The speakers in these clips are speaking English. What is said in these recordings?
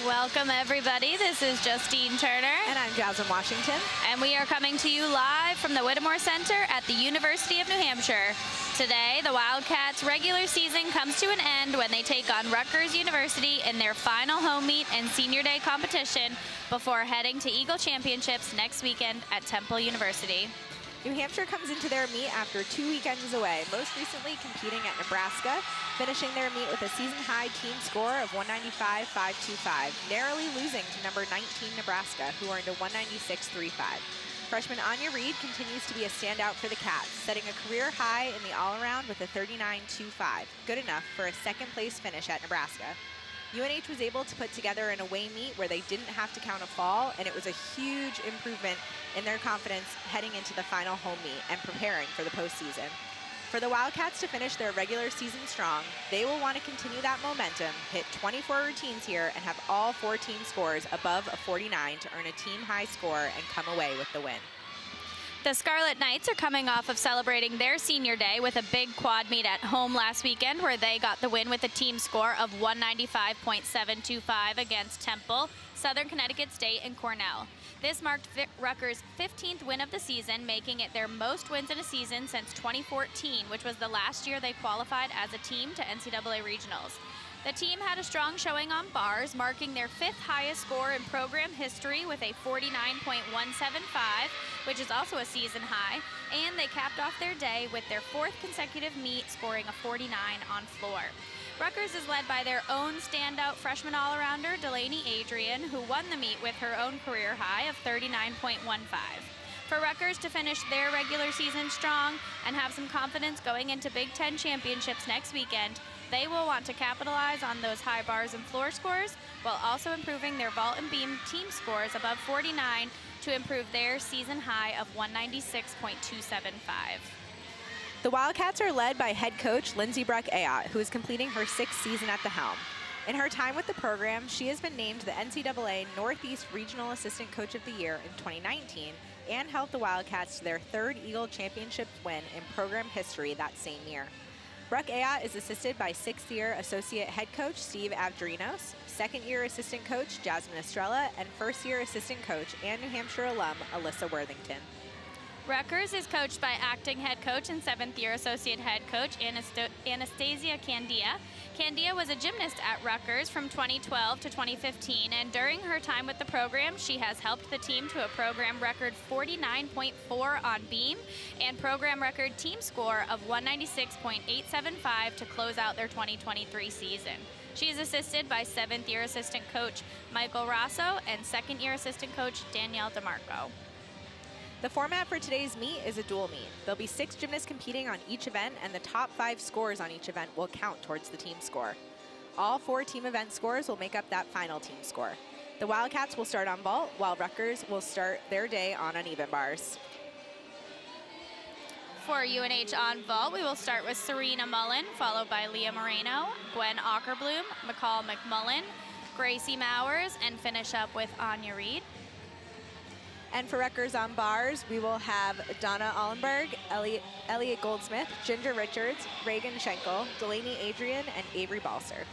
Welcome, everybody. This is Justine Turner. And I'm Jasmine Washington. And we are coming to you live from the Whittemore Center at the University of New Hampshire. Today, the Wildcats' regular season comes to an end when they take on Rutgers University in their final home meet and Senior Day competition before heading to Eagle Championships next weekend at Temple University. New Hampshire comes into their meet after 2 weekends away, most recently competing at Nebraska, finishing their meet with a season-high team score of 195.525, narrowly losing to number 19 Nebraska, who earned a 196.35. Freshman Anya Reed continues to be a standout for the Cats, setting a career high in the all-around with a 39.25, good enough for a second-place finish at Nebraska. UNH was able to put together an away meet where they didn't have to count a fall, and it was a huge improvement in their confidence heading into the final home meet and preparing for the postseason. For the Wildcats to finish their regular season strong, they will want to continue that momentum, hit 24 routines here, and have all 4 team scores above a 49 to earn a team-high score and come away with the win. The Scarlet Knights are coming off of celebrating their senior day with a big quad meet at home last weekend where they got the win with a team score of 195.725 against Temple, Southern Connecticut State, and Cornell. This marked Rutgers' 15th win of the season, making it their most wins in a season since 2014, which was the last year they qualified as a team to NCAA regionals. The team had a strong showing on bars, marking their 5th highest score in program history with a 49.175, which is also a season high, and they capped off their day with their 4th consecutive meet, scoring a 49 on floor. Rutgers is led by their own standout freshman all-arounder, Delaney Adrian, who won the meet with her own career high of 39.15. For Rutgers to finish their regular season strong and have some confidence going into Big Ten championships next weekend, they will want to capitalize on those high bars and floor scores while also improving their vault and beam team scores above 49 to improve their season high of 196.275. The Wildcats are led by head coach Lindsey Bruck-Ayotte, who is completing her 6th season at the helm. In her time with the program, she has been named the NCAA Northeast Regional Assistant Coach of the Year in 2019 and helped the Wildcats to their 3rd Eagle Championship win in program history that same year. Bruck-Ayotte is assisted by 6th-year associate head coach Steve Avderinos, 2nd-year assistant coach Jasmine Estrella, and 1st-year assistant coach and New Hampshire alum Alyssa Worthington. Rutgers is coached by acting head coach and 7th-year associate head coach Anastasia Candia. Candia was a gymnast at Rutgers from 2012 to 2015, and during her time with the program, she has helped the team to a program record 49.4 on beam and program record team score of 196.875 to close out their 2023 season. She is assisted by 7th-year assistant coach Michael Rosso and 2nd-year assistant coach Danielle DeMarco. The format for today's meet is a dual meet. There'll be 6 gymnasts competing on each event, and the top 5 scores on each event will count towards the team score. All 4 team event scores will make up that final team score. The Wildcats will start on vault, while Rutgers will start their day on uneven bars. For UNH on vault, we will start with Serena Mullen, followed by Leah Moreno, Gwen Ockerbloom, McCall McMullen, Gracie Mowers, and finish up with Anya Reed. And for Rutgers on bars, we will have Donna Allenberg, Elliot Goldsmith, Ginger Richards, Reagan Schenkel, Delaney Adrian, and Avery Balser.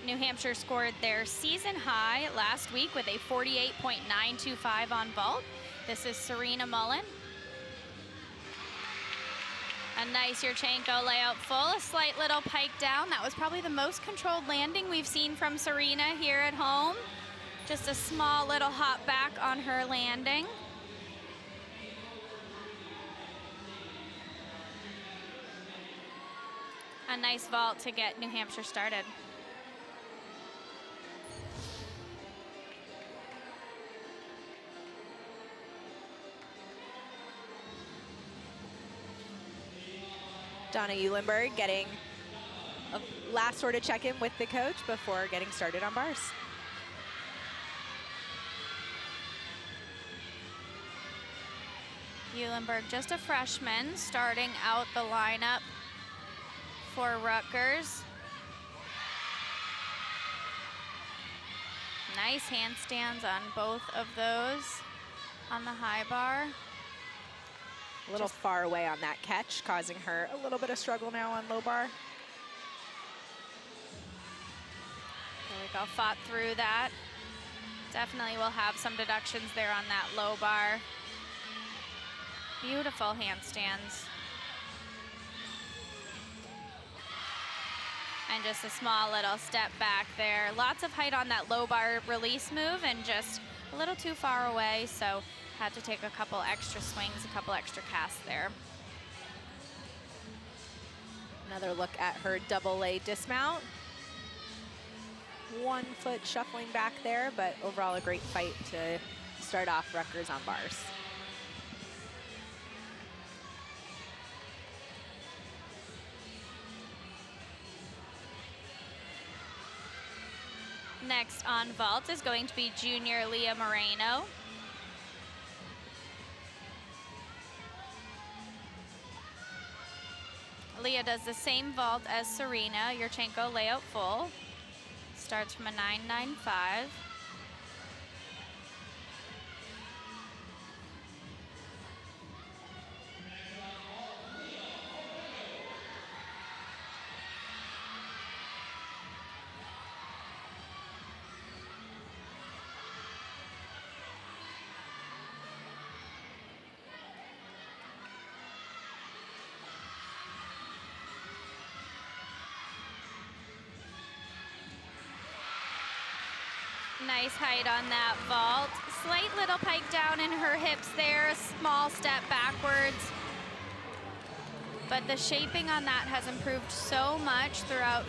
New Hampshire scored their season high last week with a 48.925 on vault. This is Serena Mullen. A nice Yurchenko layout full, a slight little pike down. That was probably the most controlled landing we've seen from Serena here at home. Just a small little hop back on her landing. A nice vault to get New Hampshire started. Donna Eulenberg getting a last sort of check-in with the coach before getting started on bars. Eulenberg, just a freshman, starting out the lineup for Rutgers. Nice handstands on both of those on the high bar. A little far away on that catch, causing her a little bit of struggle now on low bar. There we go, fought through that. Definitely will have some deductions there on that low bar. Beautiful handstands. And just a small little step back there. Lots of height on that low bar release move and just a little too far away, so had to take a couple extra swings, a couple extra casts there. Another look at her double A dismount. 1 foot shuffling back there, but overall a great fight to start off Rutgers on bars. Next on vault is going to be junior Leah Moreno. Leah does the same vault as Serena, Yurchenko layout full. Starts from a 9.95. Nice height on that vault. Slight little pike down in her hips there, a small step backwards. But the shaping on that has improved so much throughout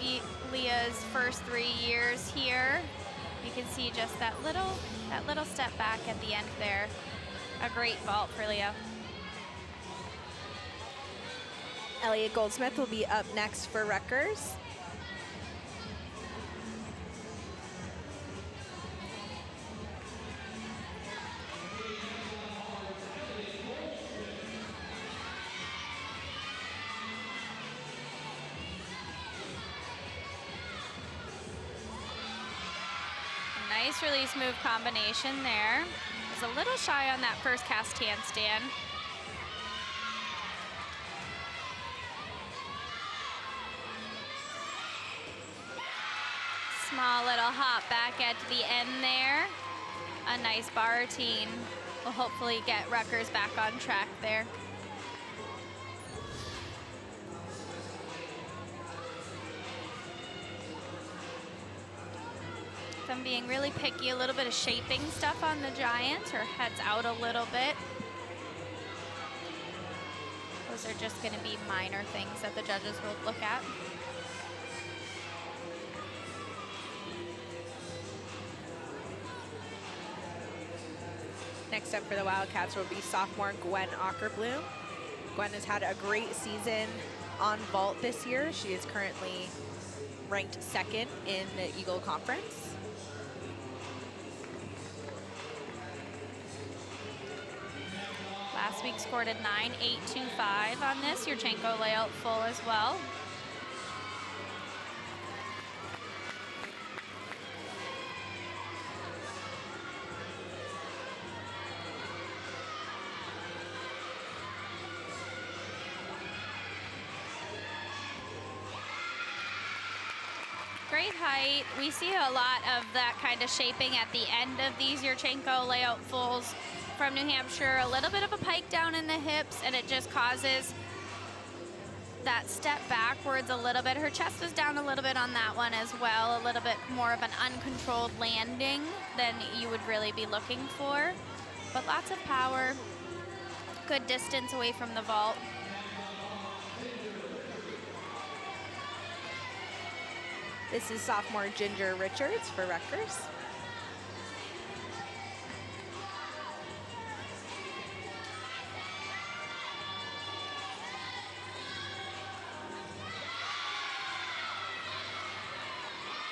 Leah's first 3 years here. You can see just that little step back at the end there. A great vault for Leah. Elliott Goldsmith will be up next for Rutgers. Nice release move combination there. Was a little shy on that first cast handstand. Small little hop back at the end there. A nice bar routine will hopefully get Rutgers back on track there. I'm being really picky, a little bit of shaping stuff on the Giant. Her head's out a little bit. Those are just gonna be minor things that the judges will look at. Next up for the Wildcats will be sophomore Gwen Ockerbloom. Gwen has had a great season on vault this year. She is currently ranked 2nd in the Eagle Conference. Last week scored a 9.825 on this. Yurchenko layout full as well. Great height. We see a lot of that kind of shaping at the end of these Yurchenko layout fulls from New Hampshire. A little bit of a pike down in the hips, and it just causes that step backwards a little bit. Her chest was down a little bit on that one as well. A little bit more of an uncontrolled landing than you would really be looking for. But lots of power, good distance away from the vault. This is sophomore Ginger Richards for Rutgers.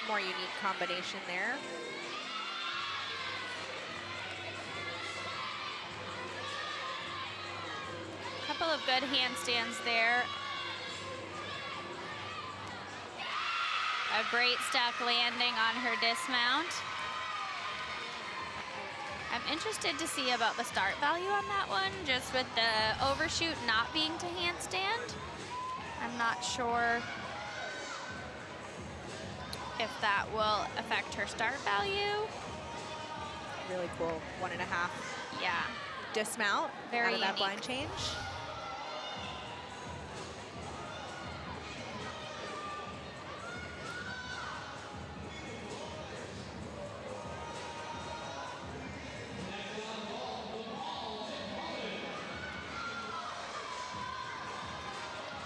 More unique combination there. Couple of good handstands there. A great stuck landing on her dismount. I'm interested to see about the start value on that one, just with the overshoot not being to handstand. I'm not sure if that will affect her start value. Really cool. 1.5 Yeah. dismount Very out of that unique. blind change.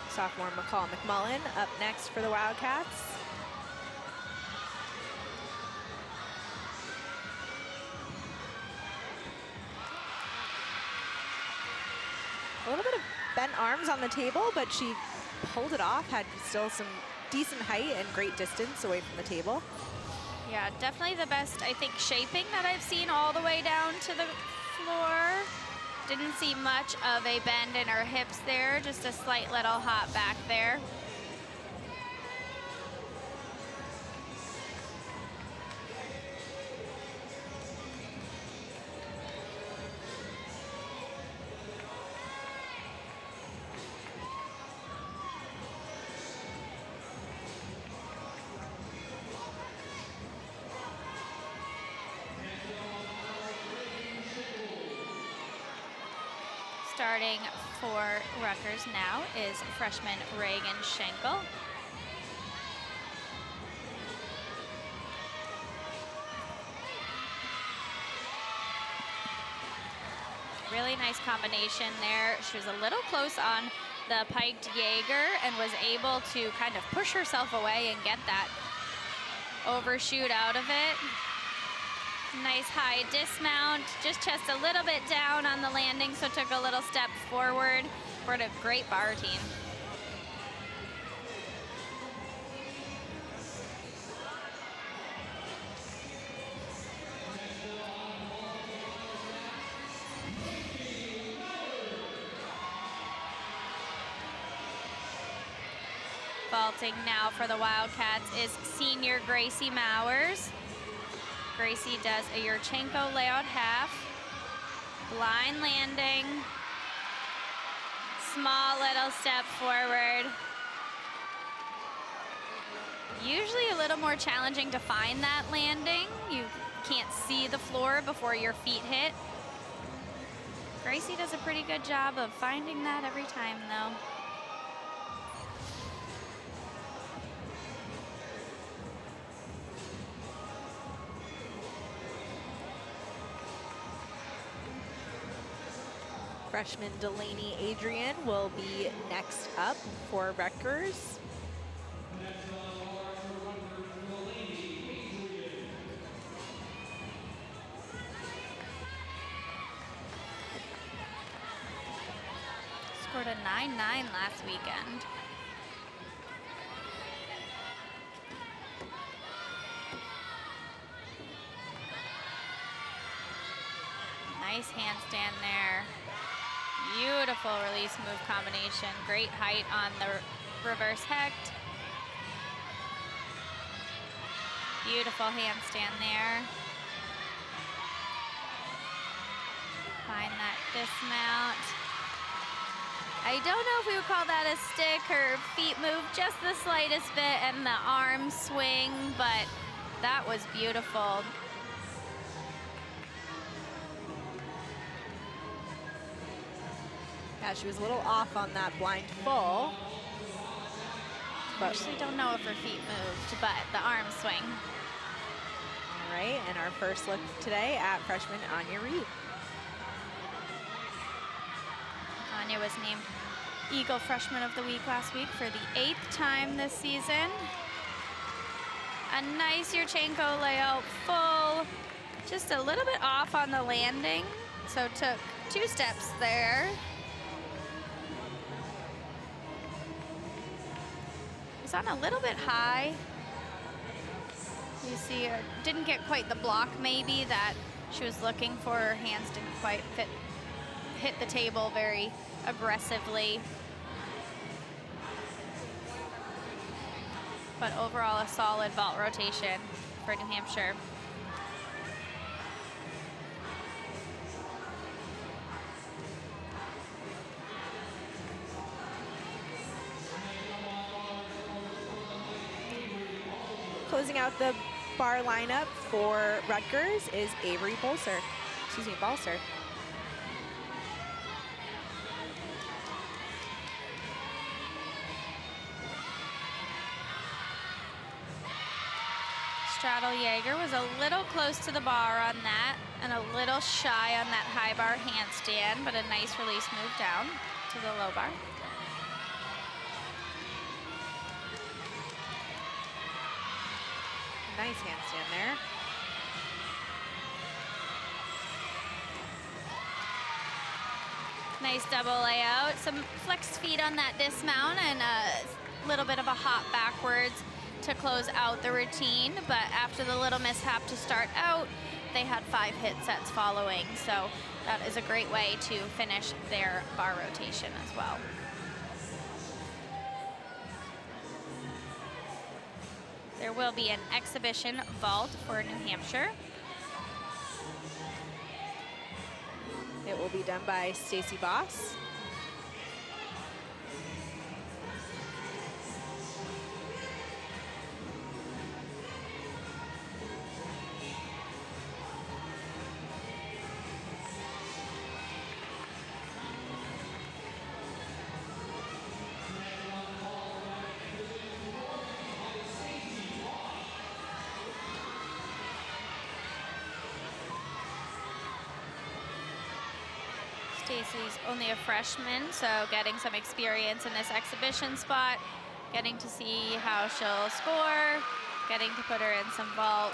Sophomore McCall McMullen up next for the Wildcats. A little bit of bent arms on the table, but she pulled it off, had still some decent height and great distance away from the table. Yeah, definitely the best, I think, shaping that I've seen all the way down to the floor. Didn't see much of a bend in her hips there, just a slight little hop back there. Starting for Rutgers now is freshman Reagan Schenkel. Really nice combination there. She was a little close on the piked Jaeger and was able to kind of push herself away and get that overshoot out of it. Nice high dismount, just a little bit down on the landing, so took a little step forward for a great bar routine. Vaulting now for the Wildcats is senior Gracie Mowers. Gracie does a Yurchenko layout half, blind landing, small little step forward. Usually a little more challenging to find that landing. You can't see the floor before your feet hit. Gracie does a pretty good job of finding that every time though. Freshman Delaney Adrian will be next up for Rutgers. Scored a 9-9 last weekend. Nice handstand there. Beautiful release move combination. Great height on the reverse hecht. Beautiful handstand there. Find that dismount. I don't know if we would call that a stick. Her feet move just the slightest bit and the arm swing, but that was beautiful. Yeah, she was a little off on that blind full. I actually don't know if her feet moved, but the arm swing. All right, and our first look today at freshman Anya Reed. Anya was named Eagle Freshman of the Week last week for the 8th time this season. A nice Yurchenko layout, full, just a little bit off on the landing, so took 2 steps there. It's on a little bit high. You see her didn't get quite the block maybe that she was looking for. Her hands didn't quite hit the table very aggressively. But overall a solid vault rotation for New Hampshire. closing out the bar lineup for Rutgers is Avery Balser. Straddle Yeager was a little close to the bar on that and a little shy on that high bar handstand, but a nice release move down to the low bar. Nice handstand there. Nice double layout. Some flexed feet on that dismount and a little bit of a hop backwards to close out the routine. But after the little mishap to start out, they had 5 hit sets following. So that is a great way to finish their bar rotation as well. There will be an exhibition vault for New Hampshire. It will be done by Stacy Boss. Stacy's only a freshman, so getting some experience in this exhibition spot, getting to see how she'll score, getting to put her in some vault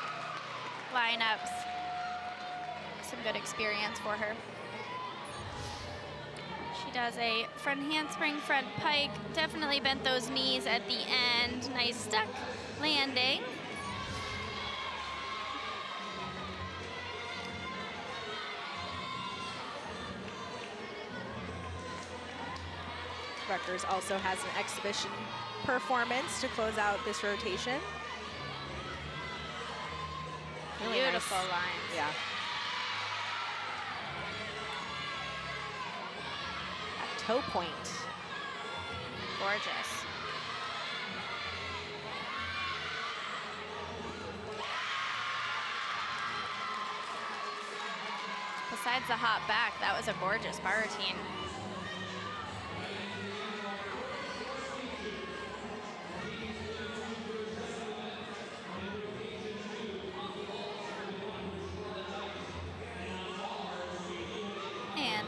lineups. Some good experience for her. She does a front handspring, front pike, definitely bent those knees at the end. Nice stuck landing. Rutgers also has an exhibition performance to close out this rotation. Really Beautiful nice. lines. Yeah. That toe point. Gorgeous. Besides the hop back, that was a gorgeous bar routine.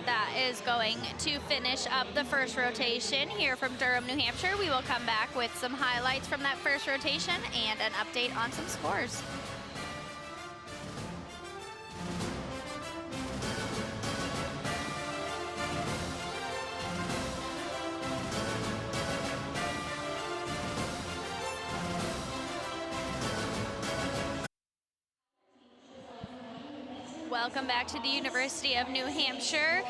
That is going to finish up the first rotation here from Durham, New Hampshire. We will come back with some highlights from that first rotation and an update on some scores. Welcome back to the University of New Hampshire.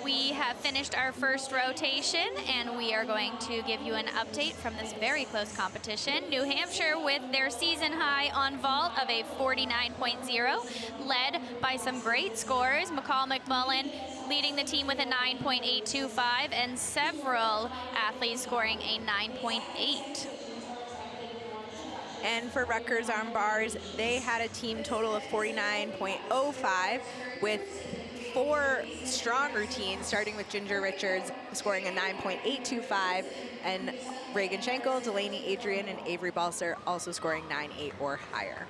We have finished our first rotation and we are going to give you an update from this very close competition. New Hampshire with their season high on vault of a 49.0, led by some great scores. McCall McMullen leading the team with a 9.825 and several athletes scoring a 9.8. And for Rutgers on bars, they had a team total of 49.05 with 4 strong routines, starting with Ginger Richards scoring a 9.825 and Reagan Schenkel, Delaney Adrian, and Avery Balser also scoring 9.8 or higher.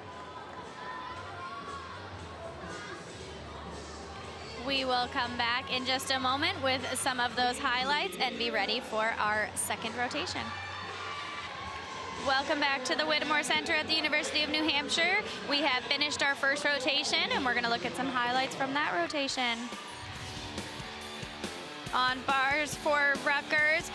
We will come back in just a moment with some of those highlights and be ready for our second rotation. Welcome back to the Whittemore Center at the University of New Hampshire. We have finished our first rotation and we're gonna look at some highlights from that rotation. On bars for Rutgers,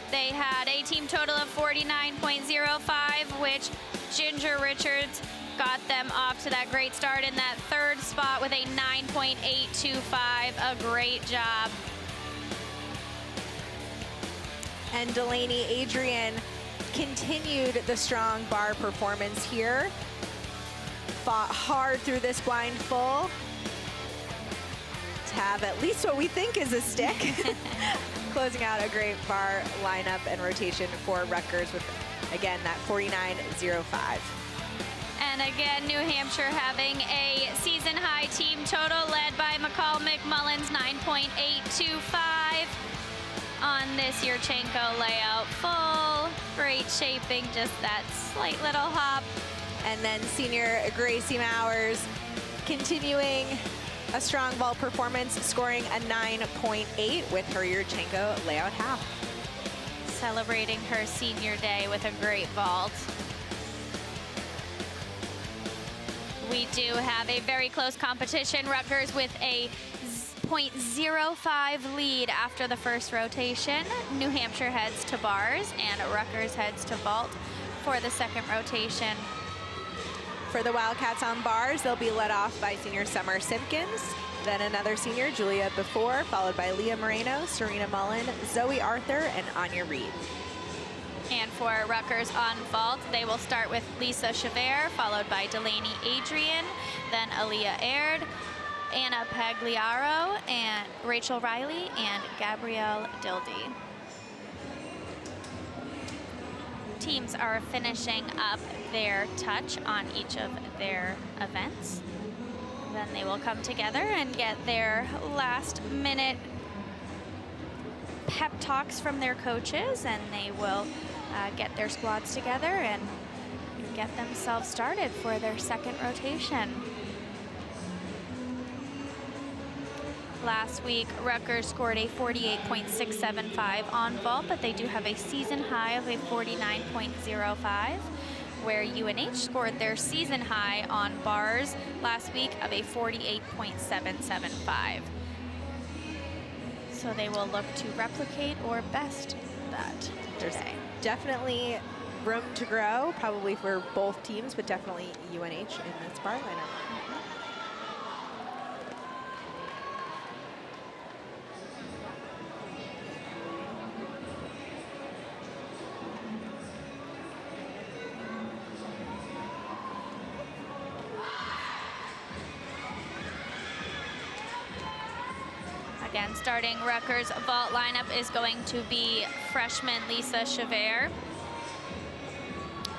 they had a team total of 49.05, which Ginger Richards got them off to that great start in that third spot with a 9.825, a great job. And Delaney Adrian continued the strong bar performance here. Fought hard through this blind full to have at least what we think is a stick. Closing out a great bar lineup and rotation for Rutgers with, again, that 49.05. And again, New Hampshire having a season-high team total led by McCall McMullins, 9.825 on this Yurchenko layout. Full, great shaping, just that slight little hop. And then senior Gracie Mowers continuing a strong vault performance, scoring a 9.8 with her Yurchenko layout half. Celebrating her senior day with a great vault. We do have a very close competition. Rutgers with a 0.05 lead after the first rotation. New Hampshire heads to bars and Rutgers heads to vault for the second rotation. For the Wildcats on bars, they'll be led off by senior Summer Simpkins, then another senior, Julia Before, followed by Leah Moreno, Serena Mullen, Zoe Arthur, and Anya Reed. And for Rutgers on vault, they will start with Lisa Chavert, followed by Delaney Adrian, then Aaliyah Aird, Anna Pagliaro, and Rachel Riley, and Gabrielle Dildy. Teams are finishing up their touch on each of their events. Then they will come together and get their last minute pep talks from their coaches, and they will get their squads together and get themselves started for their second rotation. Last week, Rutgers scored a 48.675 on vault, but they do have a season high of a 49.05, where UNH scored their season high on bars last week of a 48.775. So they will look to replicate or best that today. Definitely room to grow, probably for both teams, but definitely UNH in this bar lineup. Again, starting Rutgers vault lineup is going to be freshman Lisa Chavert.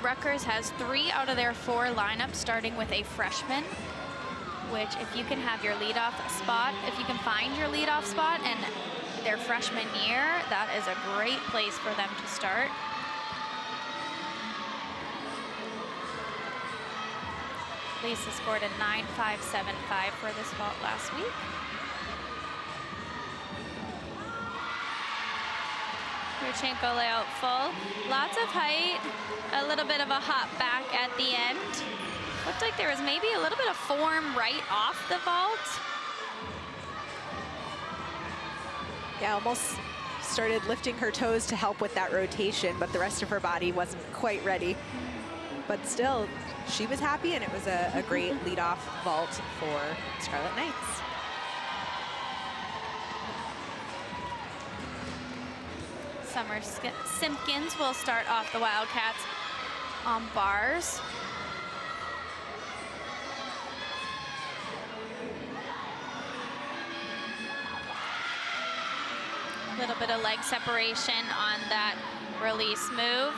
Rutgers has 3 out of their 4 lineups starting with a freshman, which if you can have your leadoff spot, if you can find your leadoff spot in their freshman year, that is a great place for them to start. Lisa scored a 9.575 for this vault last week. Yurchenko layout full. Lots of height, a little bit of a hop back at the end. Looked like there was maybe a little bit of form right off the vault. Yeah, almost started lifting her toes to help with that rotation, but the rest of her body wasn't quite ready. But still, she was happy, and it was a great leadoff vault for Scarlet Knights. Summer Simpkins will start off the Wildcats on bars. A little bit of leg separation on that release move.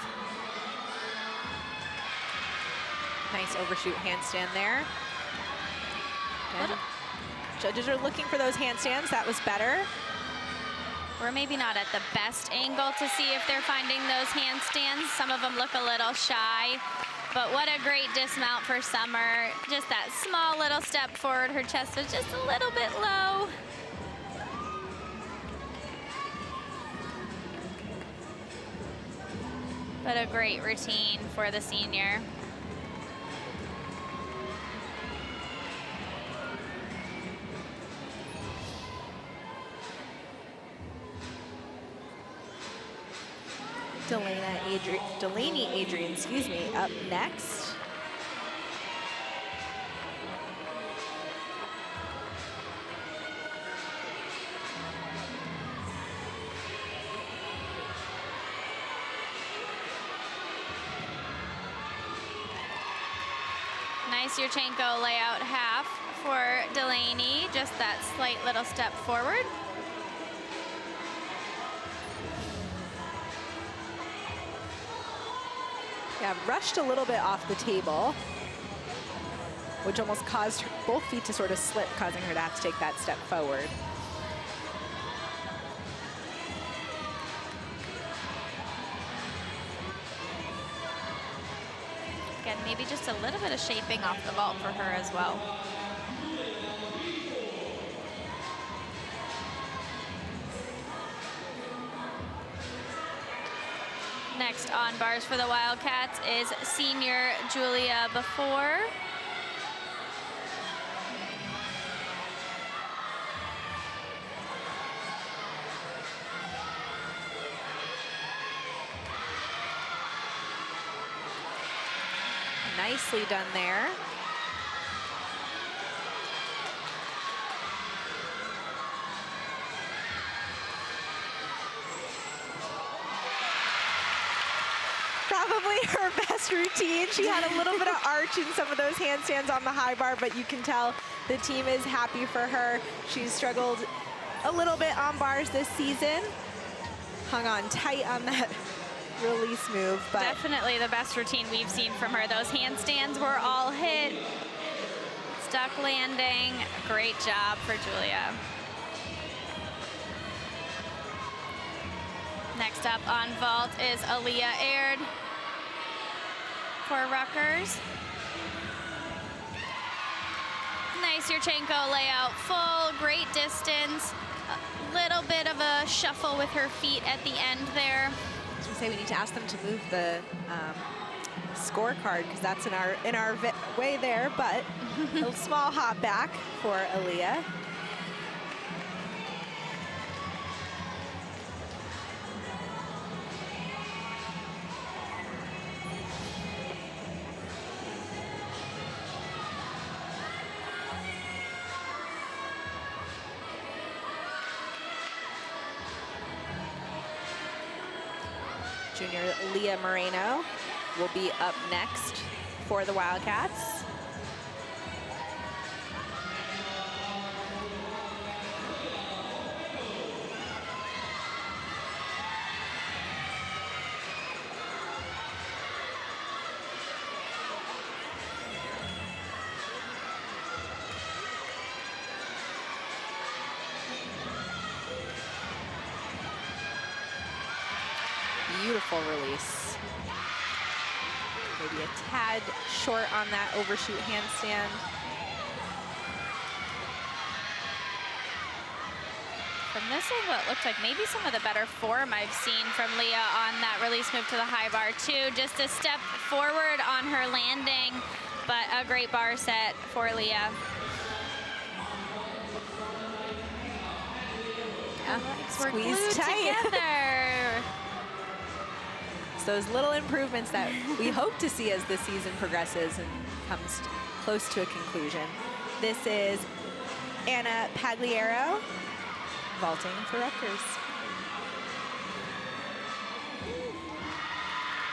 Nice overshoot handstand there. And judges are looking for those handstands. That was better. We're maybe not at the best angle to see if they're finding those handstands. Some of them look a little shy, but what a great dismount for Summer. Just that small little step forward. Her chest was just a little bit low. But a great routine for the senior. Delaney Adrian, excuse me, up next. Nice Yurchenko layout half for Delaney, just that slight little step forward. Yeah, rushed a little bit off the table. which almost caused both feet to sort of slip, causing her to have to take that step forward. Again, maybe just a little bit of shaping off the vault for her as well. Next on bars for the Wildcats is senior Julia Before. Nicely done there. Probably her best routine. She had a little bit of arch in some of those handstands on the high bar, but you can tell the team is happy for her. She's struggled a little bit on bars this season. Hung on tight on that release move, but definitely the best routine we've seen from her. Those handstands were all hit. Stuck landing. Great job for Julia. Next up on vault is Aaliyah Aird for Rutgers. Nice Yurchenko layout, full, great distance. A little bit of a shuffle with her feet at the end there. I was gonna say we need to ask them to move the scorecard because that's in our way there, but a small hop back for Aaliyah. Junior Leah Moreno will be up next for the Wildcats. Beautiful release. Maybe a tad short on that overshoot handstand. From this angle, it looked like maybe some of the better form I've seen from Leah on that release move to the high bar too. Just a step forward on her landing, but a great bar set for Leah. Squeeze tight. Together. Those little improvements that we hope to see as the season progresses and comes close to a conclusion. This is Anna Pagliaro, vaulting for Rutgers.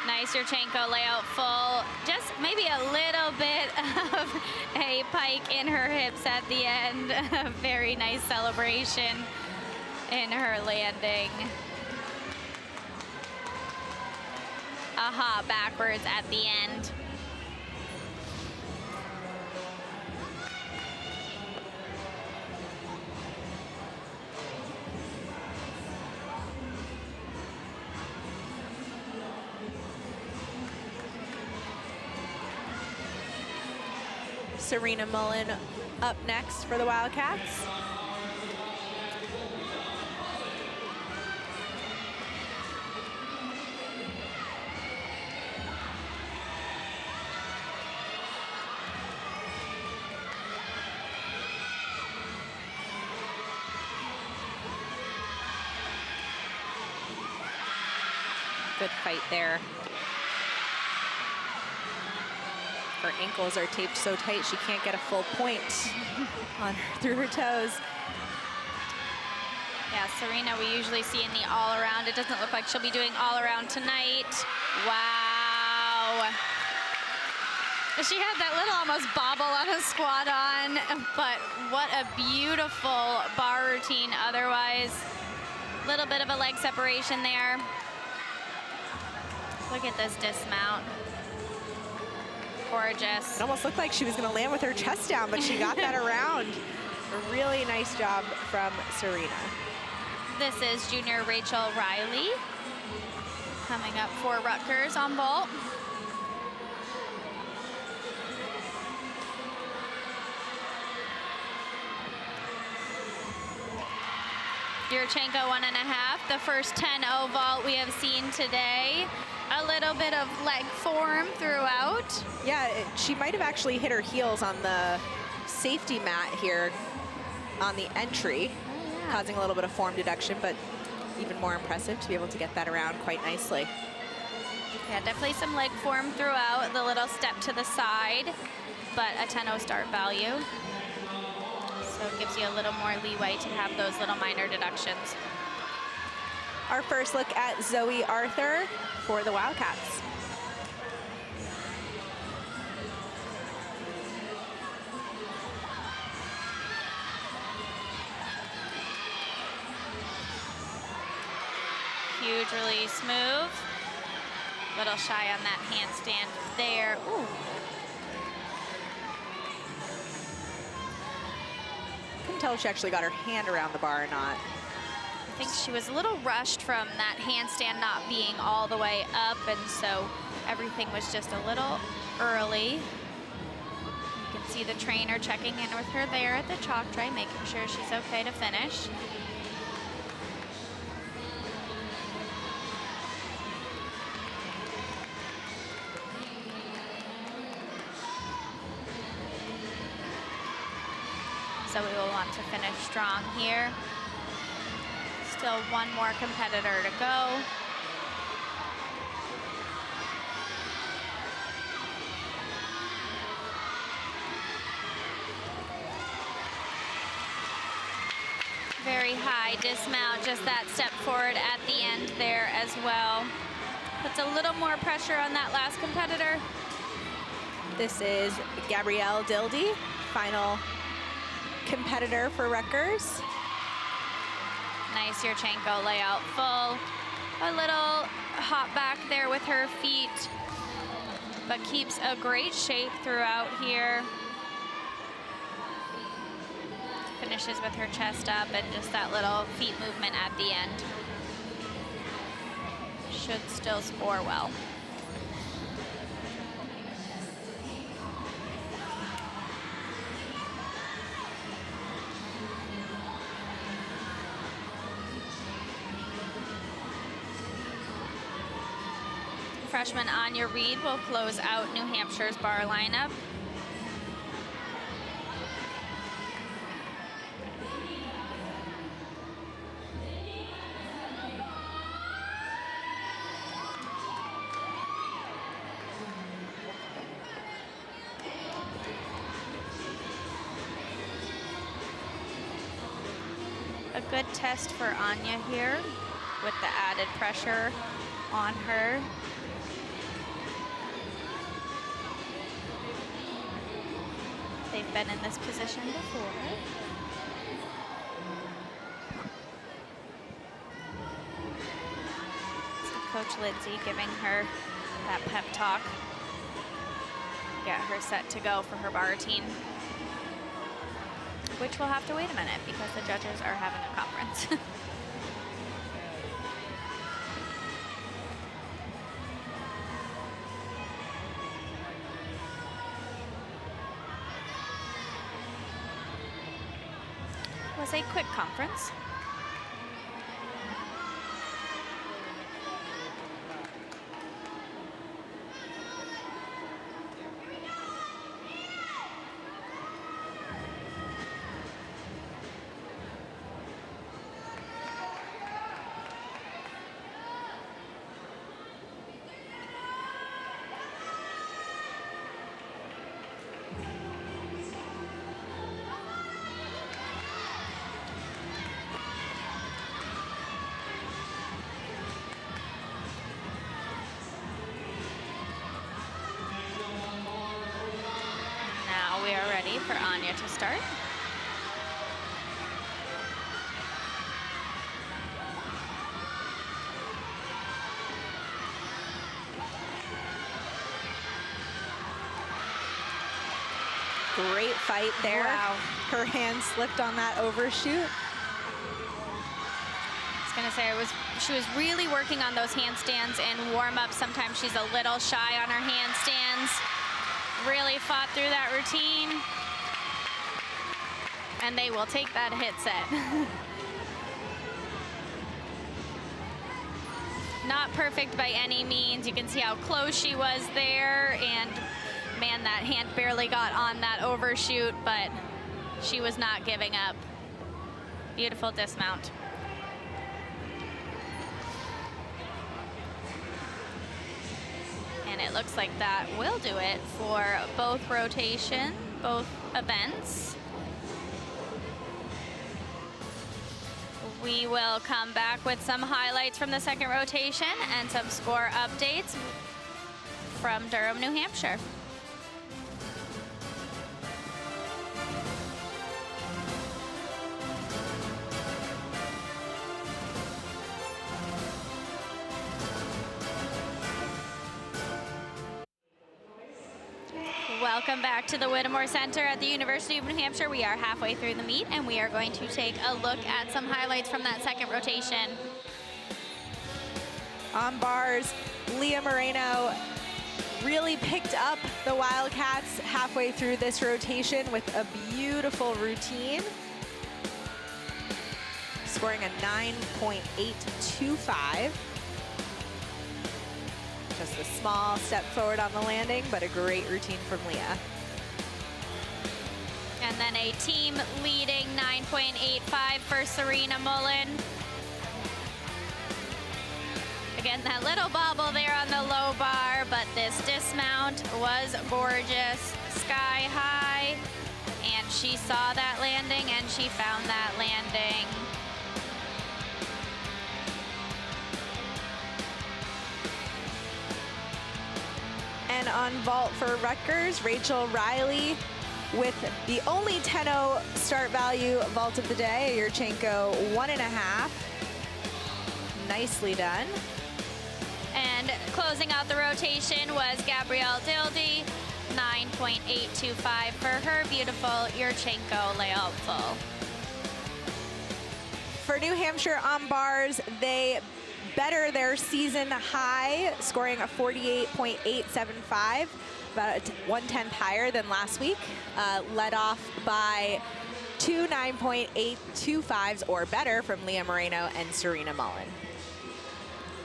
Nice Yurchenko layout full. Just maybe a little bit of a pike in her hips at the end. A very nice celebration in her landing. Aha, backwards at the end. Serena Mullen up next for the Wildcats. Good fight there. Her ankles are taped so tight she can't get a full point through her toes. Yeah, Serena we usually see in the all-around. It doesn't look like she'll be doing all-around tonight. Wow. She had that little almost bobble on a squat on, but what a beautiful bar routine otherwise. Little bit of a leg separation there. Look at this dismount. gorgeous. It almost looked like she was going to land with her chest down, but she got that around. A really nice job from Serena. This is junior Rachel Riley coming up for Rutgers on vault. Yurchenko 1.5, the first 10-0 vault we have seen today. A little bit of leg form throughout. Yeah, she might have actually hit her heels on the safety mat here on the entry, causing a little bit of form deduction, but even more impressive to be able to get that around quite nicely. Yeah, definitely some leg form throughout, the little step to the side, but a 10-0 start value. So it gives you a little more leeway to have those little minor deductions. Our first look at Zoe Arthur for the Wildcats. Huge release move. Little shy on that handstand there. Ooh. Couldn't tell if she actually got her hand around the bar or not. I think she was a little rushed from that handstand not being all the way up, and so everything was just a little early. You can see the trainer checking in with her there at the chalk tray, making sure she's okay to finish. So we will want to finish strong here. Still one more competitor to go. Very high dismount, just that step forward at the end there as well. Puts a little more pressure on that last competitor. This is Gabrielle Dildy, final competitor for Rutgers. Nice Yurchenko layout full. A little hop back there with her feet, but keeps a great shape throughout here. Finishes with her chest up and just that little feet movement at the end. Should still score well. Freshman Anya Reed will close out New Hampshire's bar lineup. A good test for Anya here with the added pressure on her. They've been in this position before. So Coach Lindsay giving her that pep talk. Get her set to go for her bar routine, which we'll have to wait a minute because the judges are having a conference. Was a quick conference. We are ready for Anya to start. Great fight there. Wow. Her hand slipped on that overshoot. I was gonna say she was really working on those handstands in warm-up. Sometimes she's a little shy on her handstands. Really fought through that routine. And they will take that hit set. Not perfect by any means. You can see how close she was there, and man, that hand barely got on that overshoot, but she was not giving up. Beautiful dismount. And it looks like that will do it for both events. We will come back with some highlights from the second rotation and some score updates from Durham, New Hampshire. Welcome back to the Whittemore Center at the University of New Hampshire. We are halfway through the meet, and we are going to take a look at some highlights from that second rotation. On bars, Leah Moreno really picked up the Wildcats halfway through this rotation with a beautiful routine, scoring a 9.825. Just a small step forward on the landing, but a great routine from Leah. And then a team leading 9.85 for Serena Mullen. Again, that little bobble there on the low bar, but this dismount was gorgeous, sky high, and she saw that landing and she found that landing. And on vault for Rutgers, Rachel Riley with the only 10-0 start value vault of the day, Yurchenko 1.5. Nicely done. And closing out the rotation was Gabrielle Dildy, 9.825 for her beautiful Yurchenko layout full. For New Hampshire on bars, they better their season high, scoring a 48.875, about 1/10 higher than last week, led off by two 9.825s or better from Leah Moreno and Serena Mullen.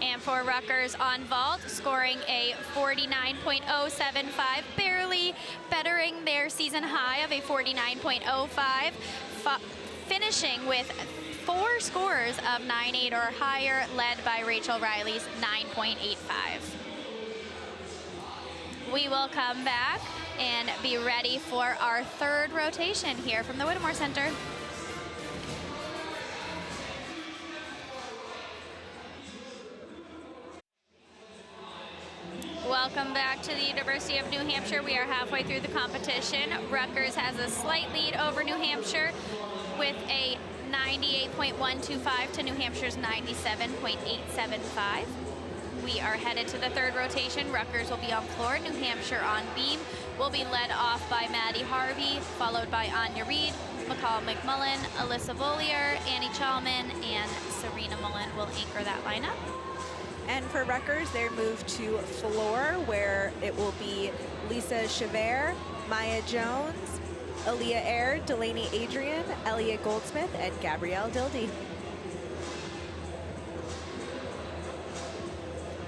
And for Rutgers on vault, scoring a 49.075, barely bettering their season high of a 49.05, finishing with 4 scores of 9.8 or higher, led by Rachel Riley's 9.85. We will come back and be ready for our third rotation here from the Whittemore Center. Welcome back to the University of New Hampshire. We are halfway through the competition. Rutgers has a slight lead over New Hampshire with a 98.125 to New Hampshire's 97.875. We are headed to the third rotation. Rutgers will be on floor, New Hampshire on beam. Will be led off by Maddie Harvey, followed by Anya Reed, McCall McMullen, Alyssa Volier, Annie Chalman, and Serena Mullen will anchor that lineup. And for Rutgers, they're moved to floor, where it will be Lisa Chavert, Maya Jones, Aaliyah Air, Delaney Adrian, Elliot Goldsmith, and Gabrielle Dildy.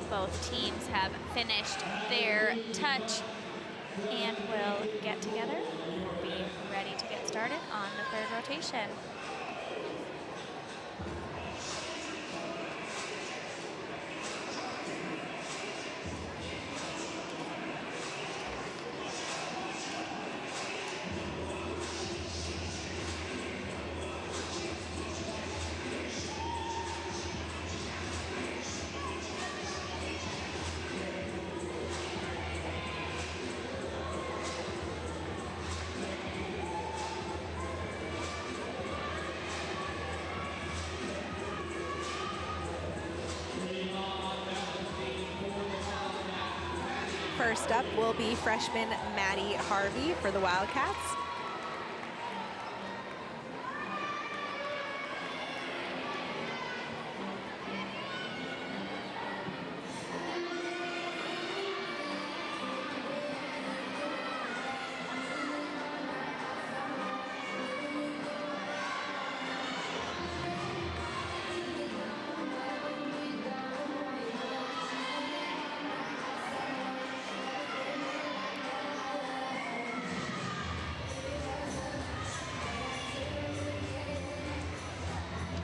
Both teams have finished their touch and will get together and be ready to get started on the third rotation. First up will be freshman Maddie Harvey for the Wildcats.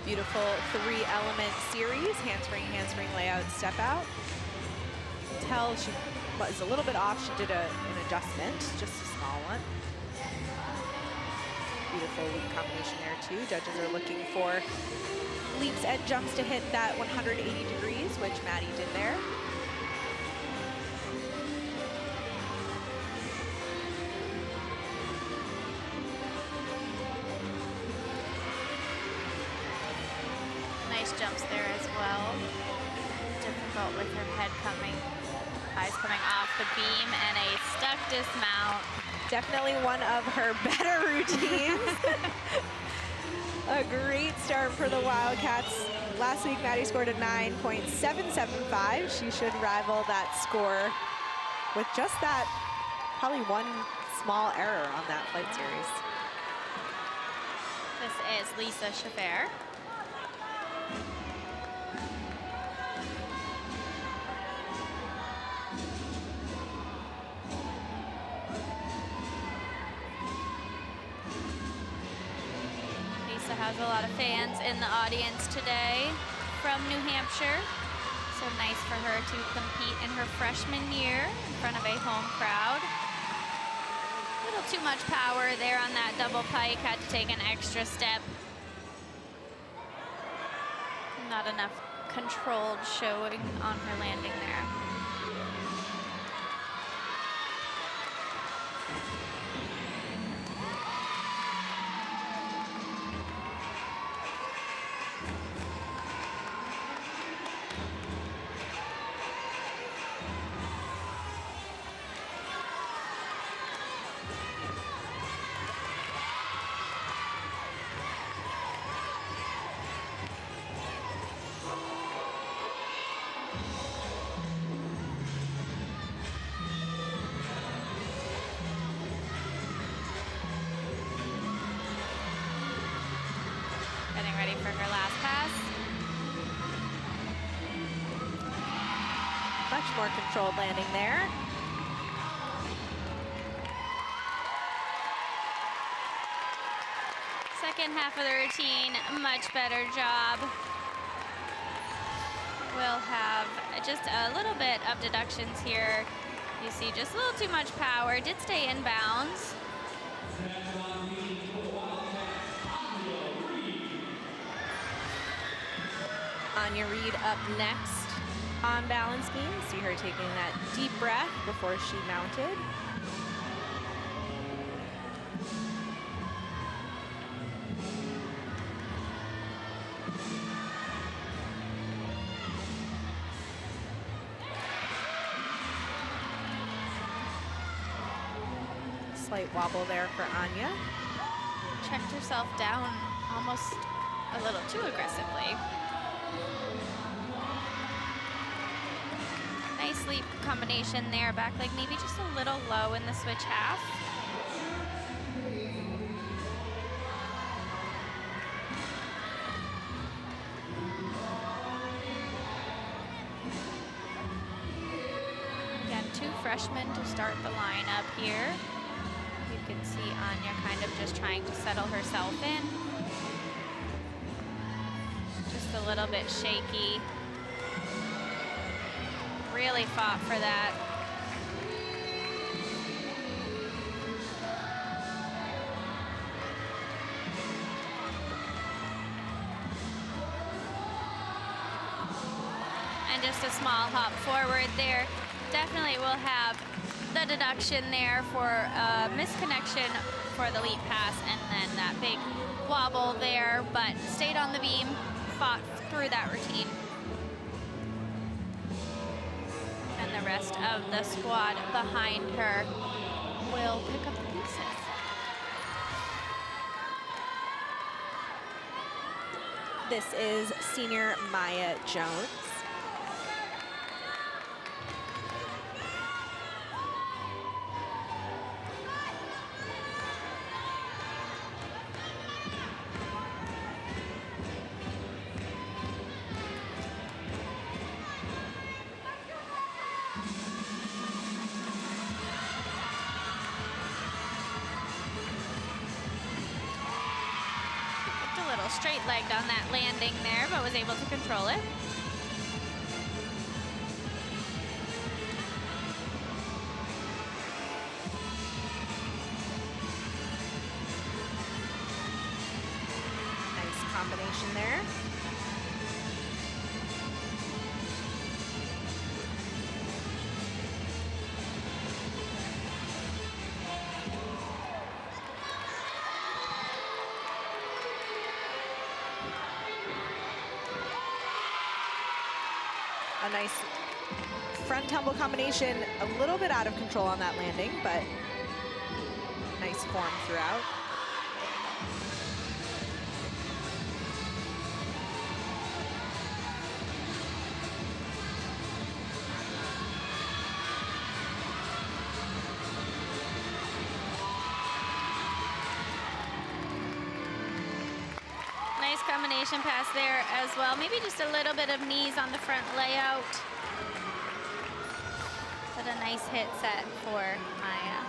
Beautiful three-element series, handspring, handspring layout, step out. Until she was a little bit off, she did an adjustment, just a small one. Beautiful leap combination there too. Judges are looking for leaps and jumps to hit that 180 degrees, which Maddie did there. Jumps there as well. Difficult with her head coming, eyes coming off the beam, and a stuck dismount. Definitely one of her better routines. A great start for the Wildcats. Last week, Maddie scored a 9.775. She should rival that score with just that, probably one small error on that flight series. This is Lisa Schaffer. Has a lot of fans in the audience today from New Hampshire. So nice for her to compete in her freshman year in front of a home crowd. A little too much power there on that double pike, had to take an extra step. Not enough controlled showing on her landing there. For her last pass. Much more controlled landing there. Second half of the routine, much better job. We'll have just a little bit of deductions here. You see just a little too much power, did stay in bounds. Anya Reed up next on balance beam. See her taking that deep breath before she mounted. Slight wobble there for Anya. Checked herself down almost a little too aggressively. Nice leap combination there, back leg maybe just a little low in the switch half. Again, two freshmen to start the lineup here. You can see Anya kind of just trying to settle herself in. Just a little bit shaky. Really fought for that. And just a small hop forward there. Definitely will have the deduction there for a misconnection for the leap pass, and then that big wobble there, but stayed on the beam, fought through that routine. And the rest of the squad behind her will pick up the pieces. This is senior Maya Jones. Straight-legged on that landing there, but was able to control it. Nice combination there. A nice front tumble combination, a little bit out of control on that landing, but nice form throughout. Combination pass there as well. Maybe just a little bit of knees on the front layout. But a nice hit set for Maya.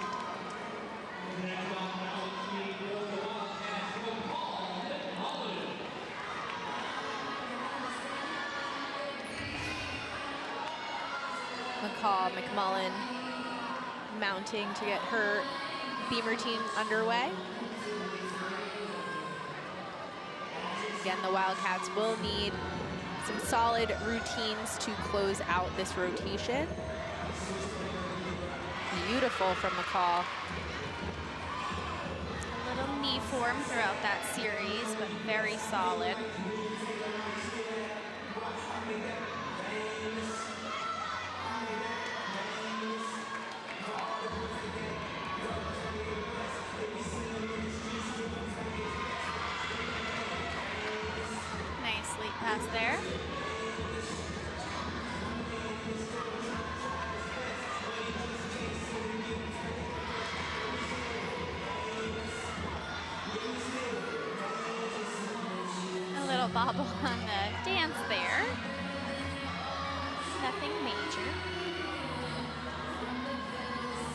McMullen mounting to get her beam routine underway. Again, the Wildcats will need some solid routines to close out this rotation. Beautiful from McCall. A little knee form throughout that series, but very solid. Pass there. A little bobble on the dance there. Nothing major.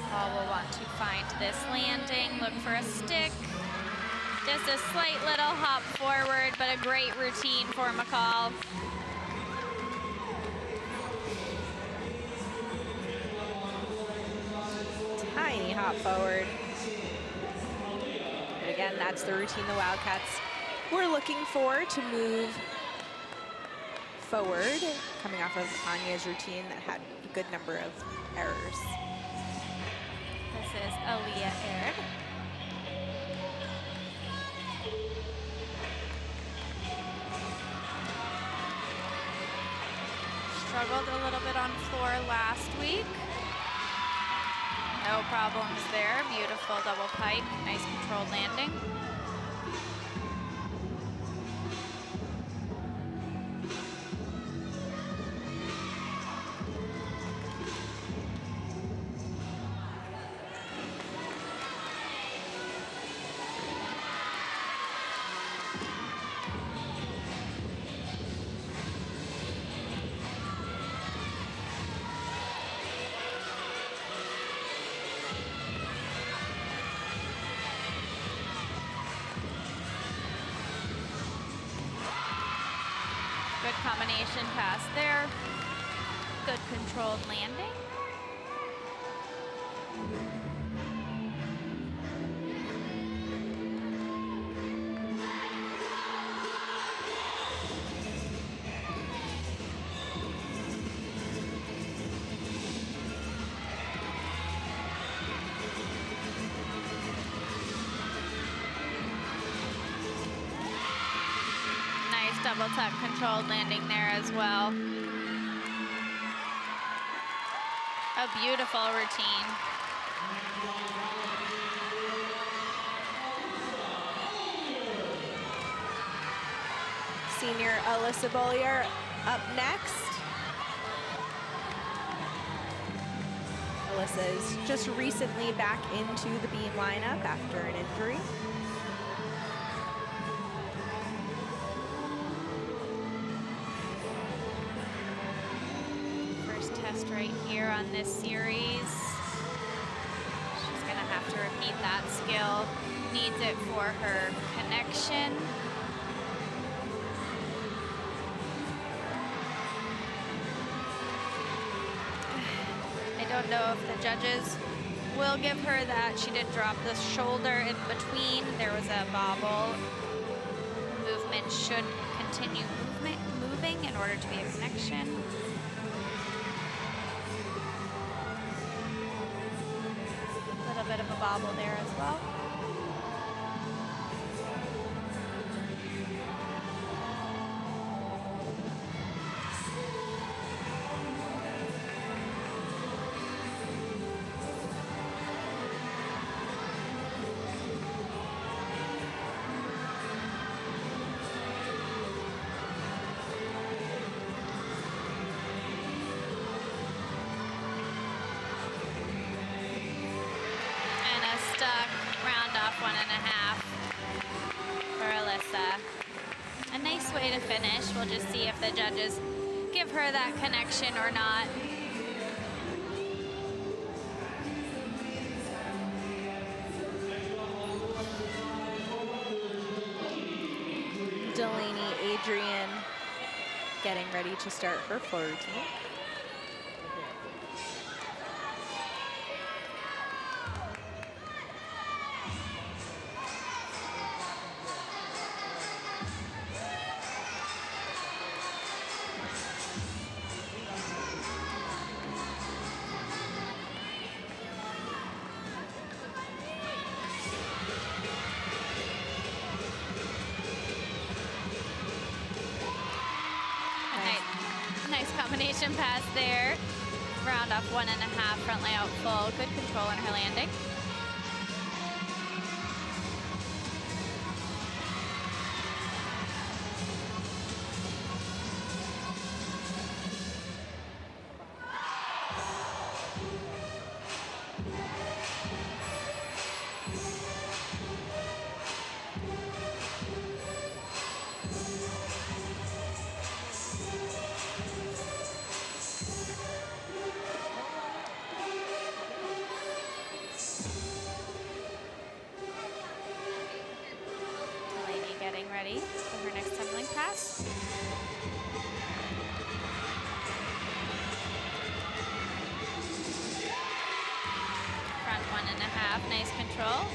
Paul will want to find this landing, look for a stick. Just a slight little hop forward, but a great routine for McCall. Tiny hop forward. And again, that's the routine the Wildcats were looking for to move forward, coming off of Anya's routine that had a good number of errors. This is Aaliyah Aird. Struggled a little bit on floor last week. No problems there. Beautiful double pike. Nice controlled landing. Good combination pass there. Good controlled landing. Double tuck controlled landing there as well. beautiful routine. Senior Alyssa Bollier up next. Alyssa is just recently back into the beam lineup after an injury. First test right here on this series. She's gonna have to repeat that skill. Needs it for her connection. I don't know if the judges will give her that. She did drop the shoulder in between. There was a bobble. Movement should continue moving in order to be a connection. A little bit of a bobble there as well. Round off 1.5 for Alyssa. A nice way to finish. We'll just see if the judges give her that connection or not. Delaney Adrian getting ready to start her floor routine. Nice combination pass there. Round off 1.5, front layout full. Good control in her landing. Ready for her next tumbling pass. Front 1.5, nice control.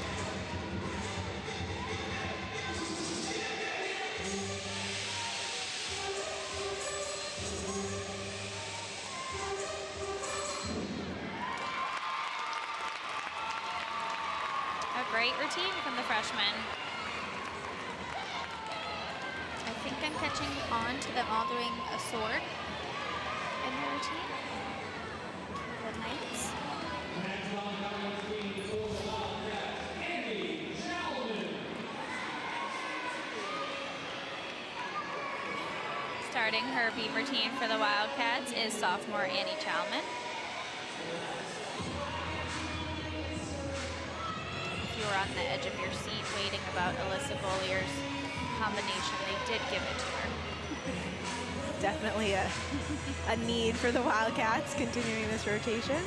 A great routine from the freshman. I think I'm catching on to them all doing a sword in their routine. The Knights. Starting her beam routine for the Wildcats is sophomore Annie Chalman. If you were on the edge of your seat waiting about Alyssa Bollier's combination, they did give it to her. Definitely a need for the Wildcats continuing this rotation.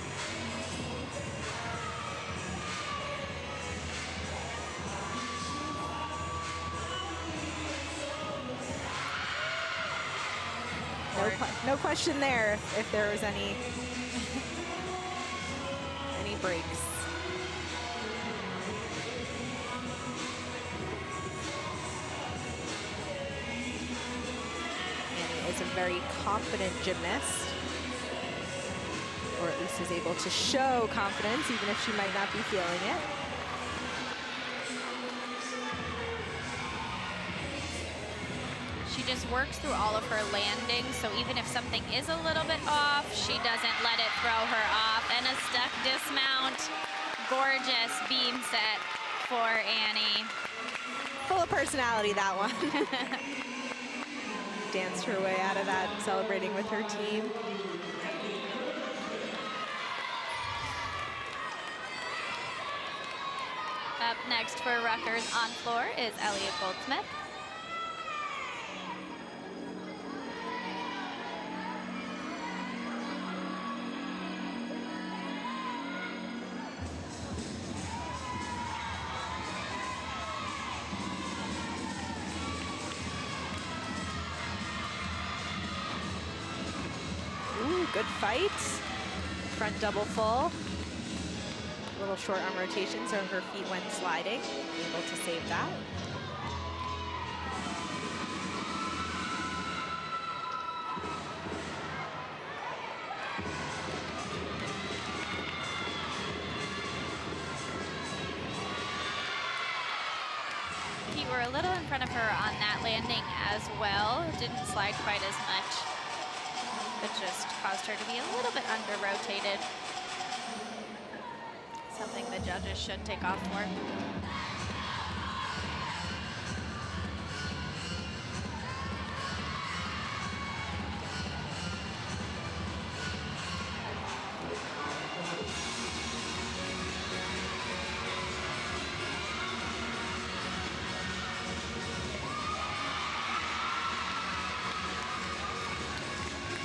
No question there if there was any breaks. Is a very confident gymnast, or at least is able to show confidence even if she might not be feeling it. She She just works through all of her landings, so even if something is a little bit off, she doesn't let it throw her off. And a stuck dismount. Gorgeous beam set for Annie. Full of personality, that one. Danced her way out of that, celebrating with her team. Up next for Rutgers on floor is Elliott Goldsmith. Ooh, good fight. Front double full. Little short arm rotation, so her feet went sliding. Able to save that. Feet were a little in front of her on that landing as well. Didn't slide quite as much, but just caused her to be a little bit under-rotated. Something the judges should take off for.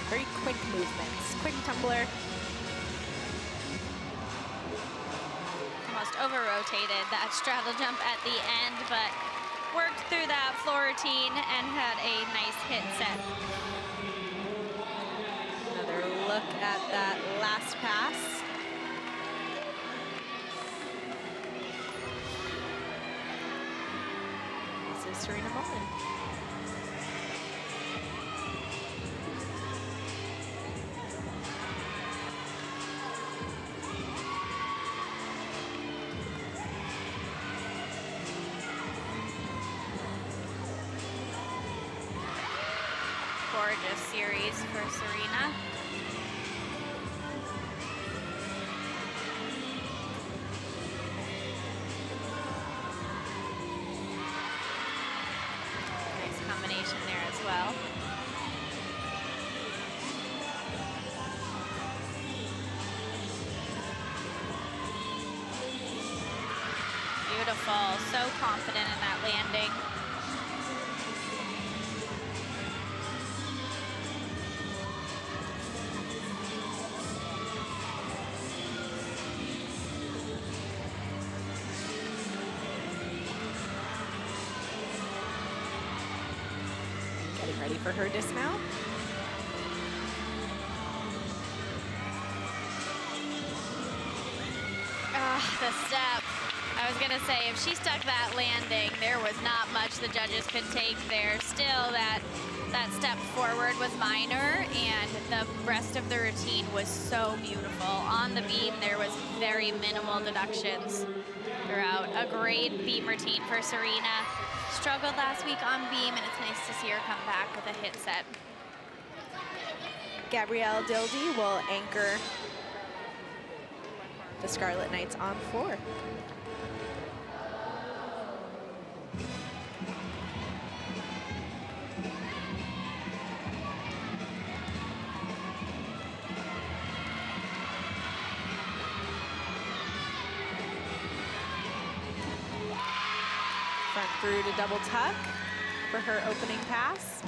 Very quick movements, quick tumbler. Almost over-rotated that straddle jump at the end, but worked through that floor routine and had a nice hit set. Another look at that last pass. This is Serena Mullen. Gorgeous series for Serena. Nice combination there as well. Beautiful, so confident in that landing. Getting ready for her dismount. The step. I was gonna say, if she stuck that landing, there was not much the judges could take there. Still, that step forward was minor, and the rest of the routine was so beautiful. On the beam, there was very minimal deductions throughout. A great beam routine for Serena. Struggled last week on beam, and it's nice to see her come back with a hit set. Gabrielle Dildy will anchor the Scarlet Knights on floor. Front through to double tuck for her opening pass.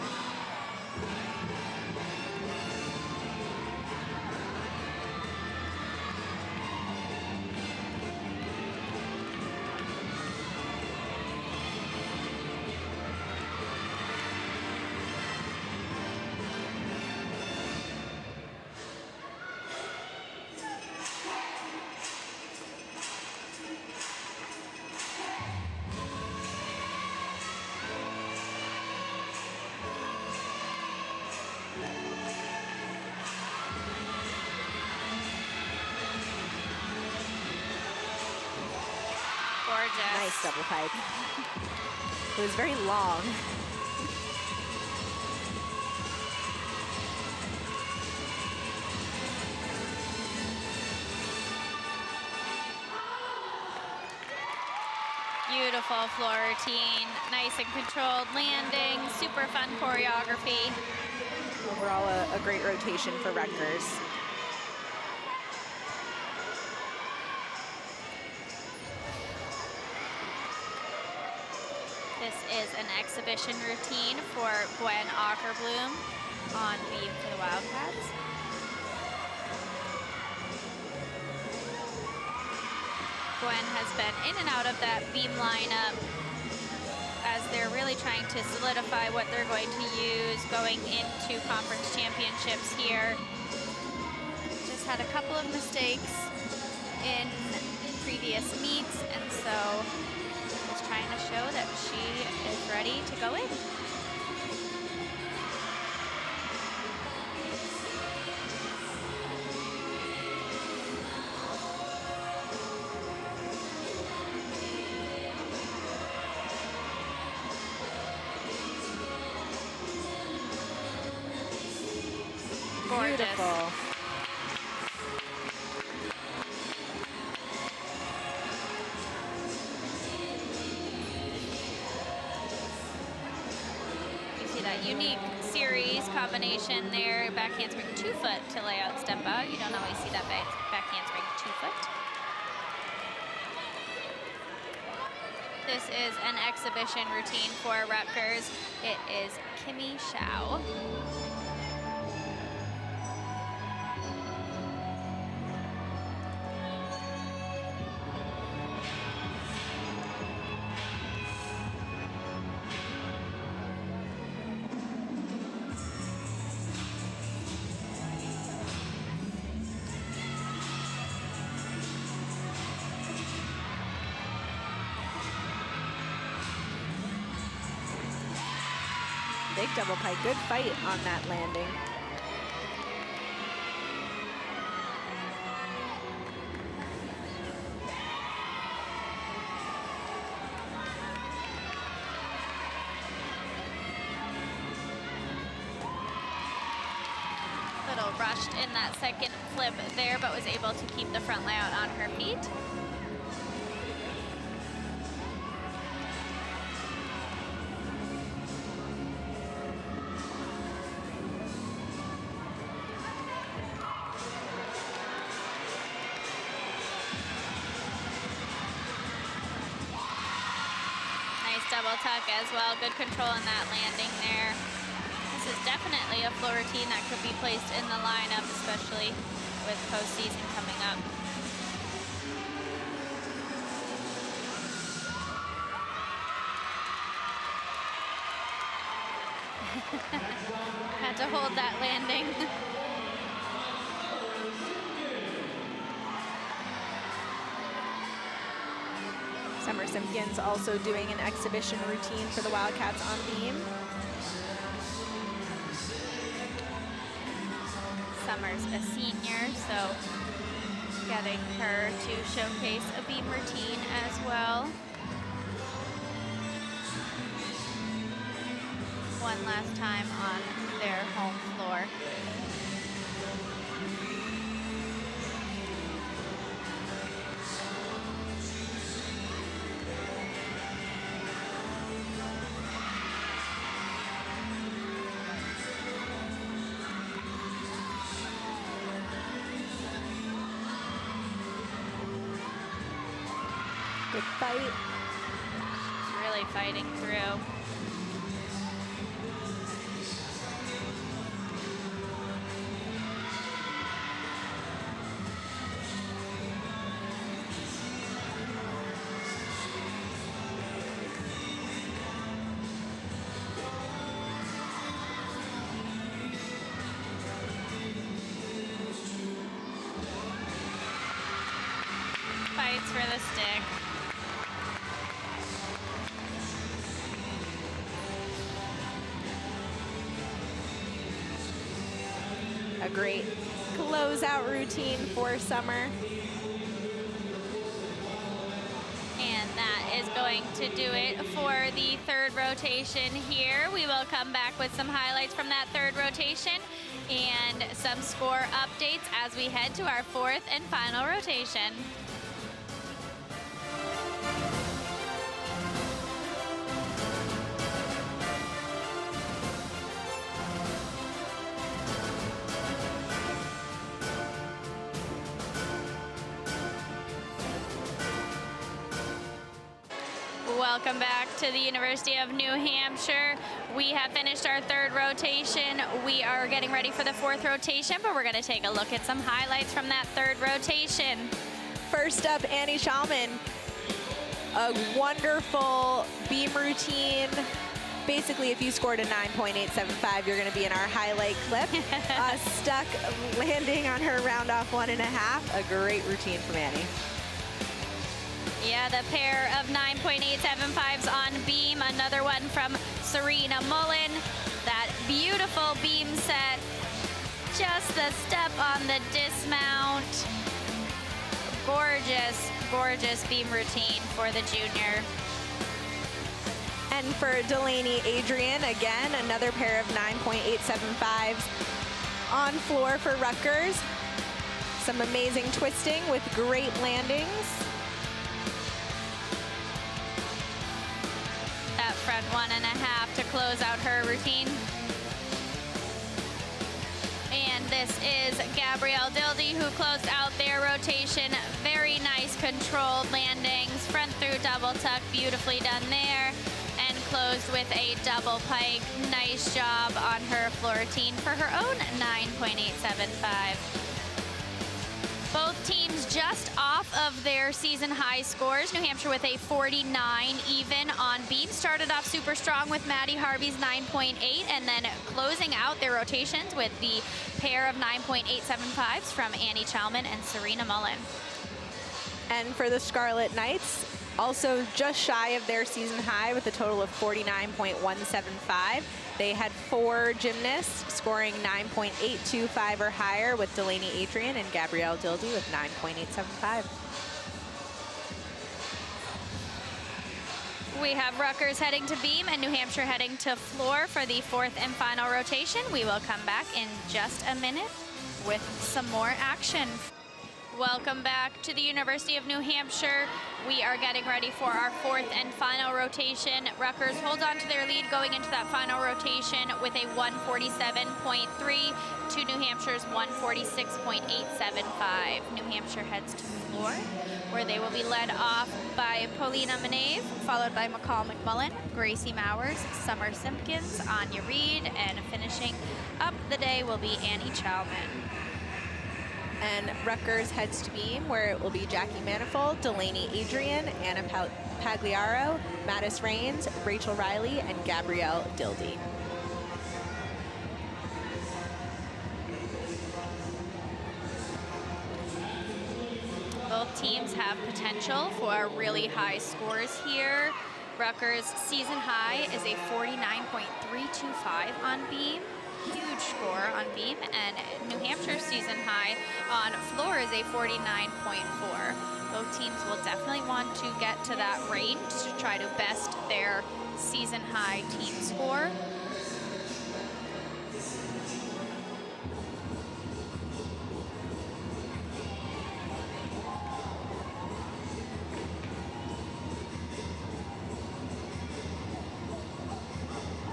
Gorgeous. Nice double pipe. It was very long. Beautiful floor routine, nice and controlled landing, super fun choreography. Overall, a great rotation for Rutgers. This is an exhibition routine for Gwen Ackerbloom on beam for the Wildcats. Gwen has been in and out of that beam lineup as they're really trying to solidify what they're going to use going into conference championships here. Just had a couple of mistakes in previous meets, and so is trying to show that she is ready to go in. Beautiful. You see that unique series combination there, back handspring 2 foot to lay out step out. You don't always see that back handspring 2 foot. This is an exhibition routine for Rutgers. It is Kimmy Shao. Big double pike, good fight on that landing. Little rushed in that second flip there, but was able to keep the front layout on her feet. Double tuck as well. Good control in that landing there. This is definitely a floor routine that could be placed in the lineup, especially with postseason coming up. Had to hold that landing. Summer Simpkins also doing an exhibition routine for the Wildcats on beam. Summer's a senior, so getting her to showcase a beam routine as well. One last time on their home floor. Good fight. She's really fighting through. Fights for the stick. A great closeout routine for Summer. And that is going to do it for the third rotation here. We will come back with some highlights from that third rotation and some score updates as we head to our fourth and final rotation. Welcome back to the University of New Hampshire. We have finished our third rotation. We are getting ready for the fourth rotation, but we're going to take a look at some highlights from that third rotation. First up, Annie Chalman. A wonderful beam routine. Basically, if you scored a 9.875, you're going to be in our highlight clip. Stuck landing on her round off 1.5. A great routine from Annie. Yeah, the pair of 9.875s on beam. Another one from Serena Mullen. That beautiful beam set. Just the step on the dismount. Gorgeous, gorgeous beam routine for the junior. And for Delaney Adrian, again, another pair of 9.875s on floor for Rutgers. Some amazing twisting with great landings. That front 1.5 to close out her routine. And this is Gabrielle Dildy, who closed out their rotation. Very nice controlled landings. Front through double tuck, beautifully done there. And closed with a double pike. Nice job on her floor routine for her own 9.875. Both teams just off of their season high scores. New Hampshire with a 49 even on beam. Started off super strong with Maddie Harvey's 9.8 and then closing out their rotations with the pair of 9.875s from Annie Chalman and Serena Mullen. And for the Scarlet Knights, also just shy of their season high with a total of 49.175. They had 4 gymnasts scoring 9.825 or higher, with Delaney Adrian and Gabrielle Dildy with 9.875. We have Rutgers heading to beam and New Hampshire heading to floor for the fourth and final rotation. We will come back in just a minute with some more action. Welcome back to the University of New Hampshire. We are getting ready for our fourth and final rotation. Rutgers holds on to their lead going into that final rotation with a 147.3 to New Hampshire's 146.875. New Hampshire heads to floor, where they will be led off by Paulina Manave, followed by McCall McMullen, Gracie Mowers, Summer Simpkins, Anya Reed, and finishing up the day will be Annie Chalman. And Rutgers heads to beam, where it will be Jackie Manifold, Delaney Adrian, Anna Pagliaro, Mattis Rains, Rachel Riley, and Gabrielle Dildy. Both teams have potential for really high scores here. Rutgers' season high is a 49.325 on beam. Huge score on beam, and New Hampshire's season high on floor is a 49.4. Both teams will definitely want to get to that range to try to best their season high team score.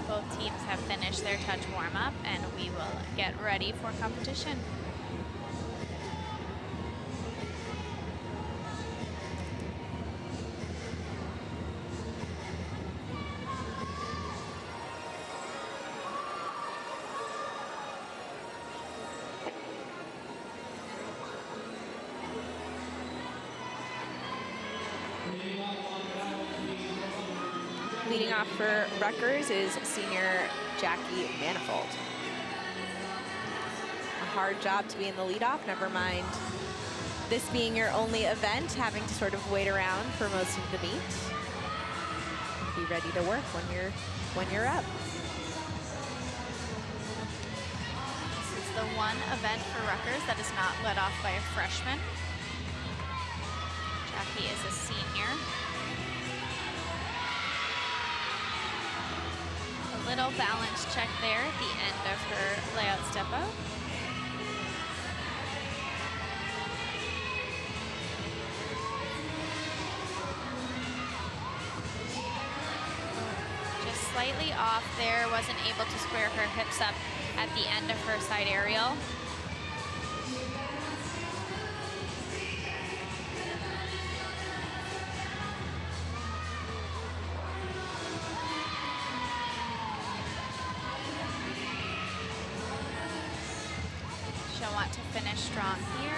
Both teams have finished their touch warm-up, and we will get ready for competition. Leading off for Rutgers is senior Jackie Manifold. A hard job to be in the leadoff, never mind this being your only event, having to sort of wait around for most of the meet. Be ready to work when you're up. This is the one event for Rutgers that is not led off by a freshman. Jackie is a senior. Little balance check there at the end of her layout step out. Just slightly off there, wasn't able to square her hips up at the end of her side aerial. lot to finish strong here.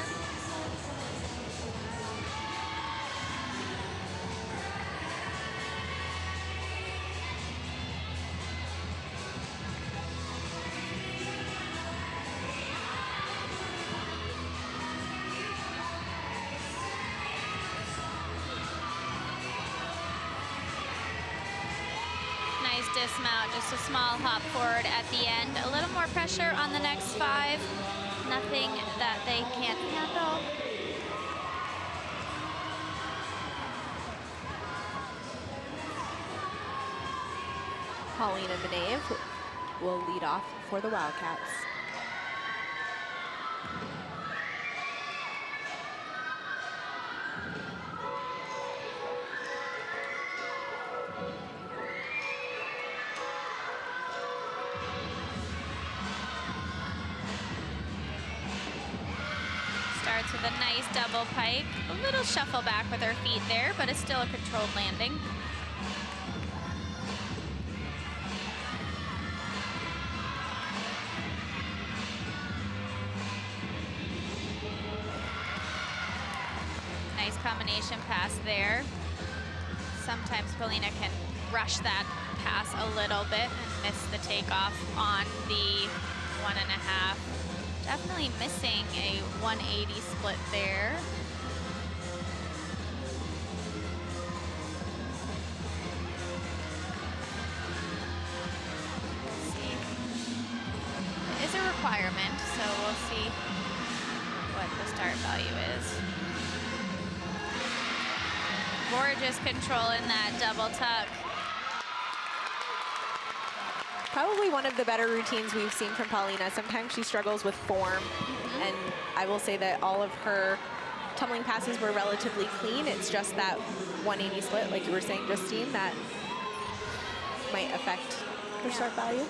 Nice dismount, just a small hop forward at the end. A little more pressure on the next 5. Nothing that they can't handle. Paulina Benev will lead off for the Wildcats. Starts with a nice double pike. A little shuffle back with her feet there, but it's still a controlled landing. Nice combination pass there. Sometimes Paulina can rush that pass a little bit and miss the takeoff on the 1.5. Definitely missing a 180 split there. Let's see. It is a requirement, so we'll see what the start value is. Gorgeous control in that double tuck. Probably one of the better routines we've seen from Paulina. Sometimes she struggles with form, and I will say that all of her tumbling passes were relatively clean. It's just that 180 split, like you were saying, Justine, that might affect her start value.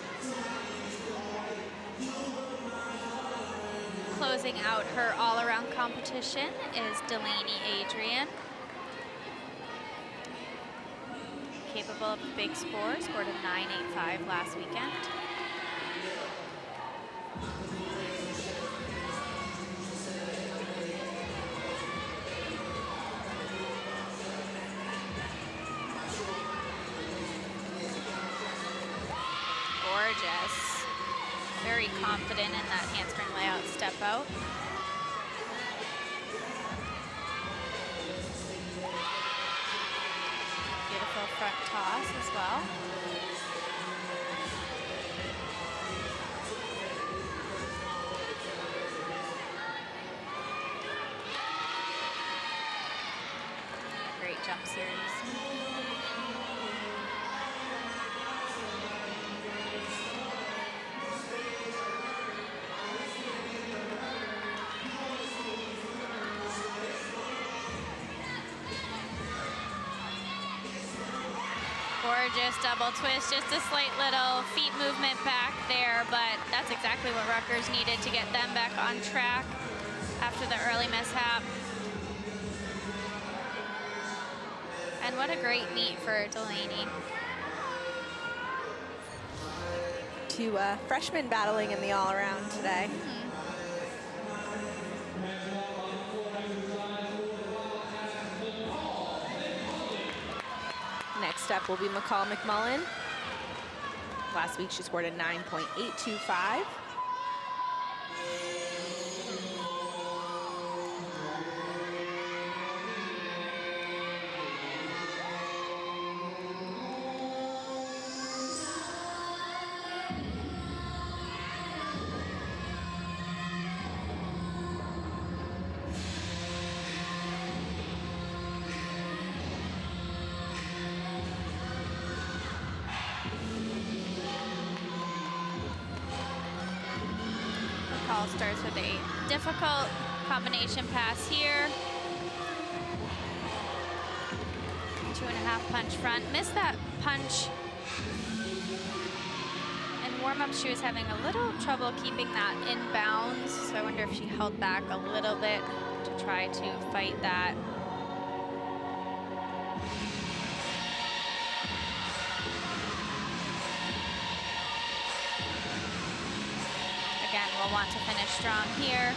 Closing out her all-around competition is Delaney Adrian. Capable of a big score, scored a 9.85 last weekend. Gorgeous. Very confident in that handspring layout step out. Beautiful front toss as well. Great jump series. Gorgeous double twist, just a slight little feet movement back there, but that's exactly what Rutgers needed to get them back on track after the early mishap. And what a great meet for Delaney. 2 freshmen battling in the all-around today. Next up will be McCall McMullen. Last week she scored a 9.825. McCall starts with a difficult combination pass here. 2.5 punch front. Missed that punch. In warm-up, she was having a little trouble keeping that in bounds, so I wonder if she held back a little bit to try to fight that. Again, they'll want to finish strong here.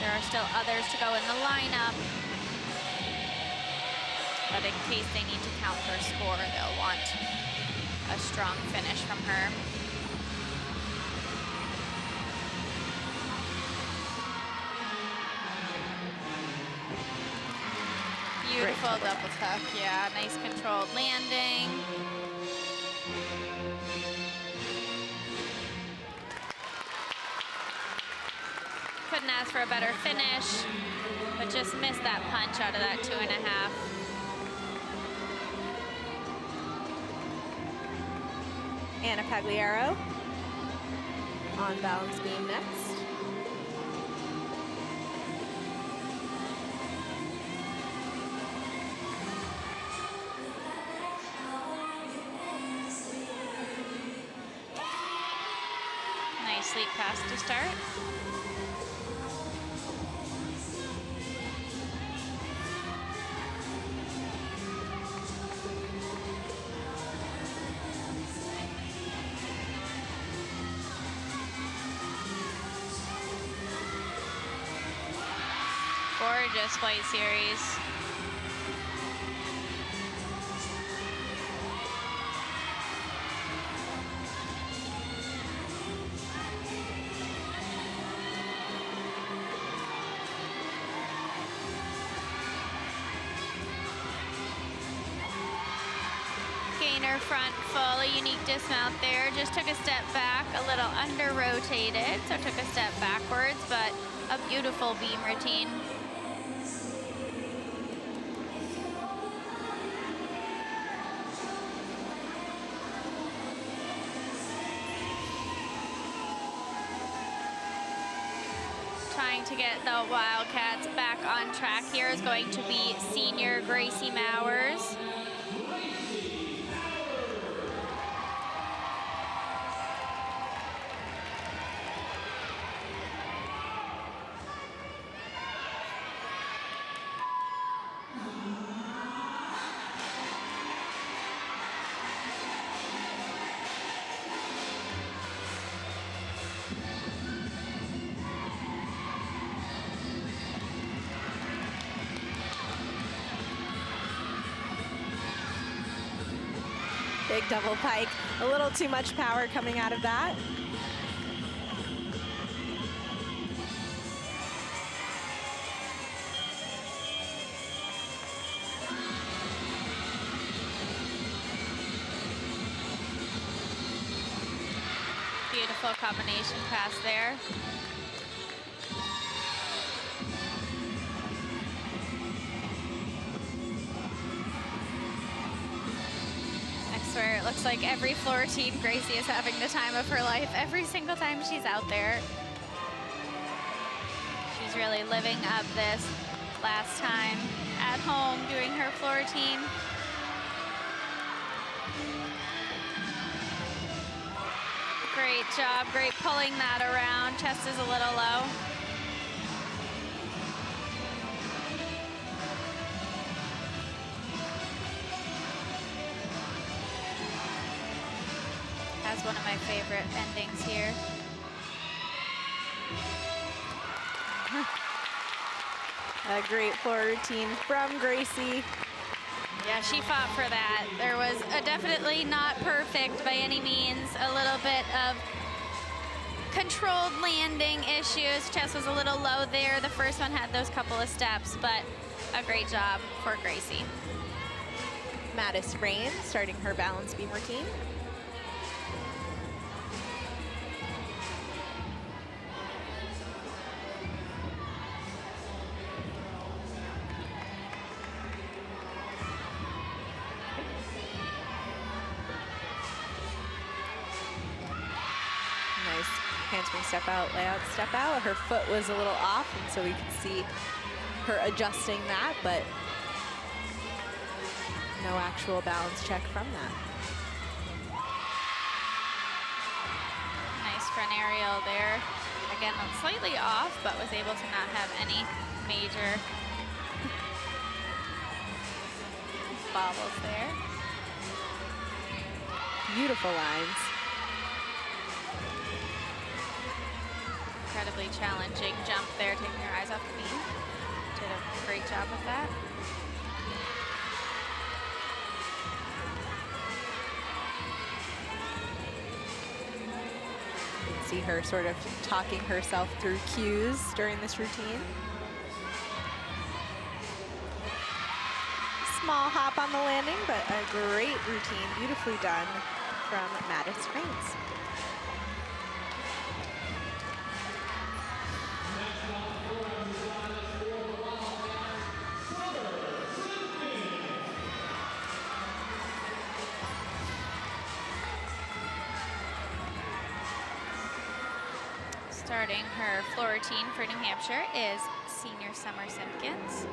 There are still others to go in the lineup. But in case they need to count her score, they'll want a strong finish from her. Beautiful double tuck, yeah, nice controlled landing. Couldn't ask for a better finish, but just missed that punch out of that 2.5. Anna Pagliaro on balance beam next. Nice leap pass to start. Gorgeous flight series. Gainer front full, a unique dismount there. Just took a step back, a little under rotated, so took a step backwards, but a beautiful beam routine. Trying to get the Wildcats back on track here is going to be senior Gracie Mowers. Big double pike, a little too much power coming out of that. Beautiful combination pass there. Where it looks like every floor team, Gracie is having the time of her life every single time she's out there. She's really living up this last time at home doing her floor team. Great job, great pulling that around. Chest is a little low. Has one of my favorite endings here. A great floor routine from Gracie. Yeah, she fought for that. There was a definitely not perfect by any means. A little bit of controlled landing issues. Chest was a little low there. The first one had those couple of steps, but a great job for Gracie. Mattis Rain starting her balance beam routine. Handspring step out, layout step out. Her foot was a little off, and so we could see her adjusting that, but no actual balance check from that. Nice front aerial there. Again, slightly off, but was able to not have any major bobbles there. Beautiful lines. incredibly challenging jump there, taking your eyes off the beam. Did a great job with that. See her sort of talking herself through cues during this routine. Small hop on the landing, but a great routine, beautifully done from Maddox Cranes. Starting her floor routine for New Hampshire is senior Summer Simpkins.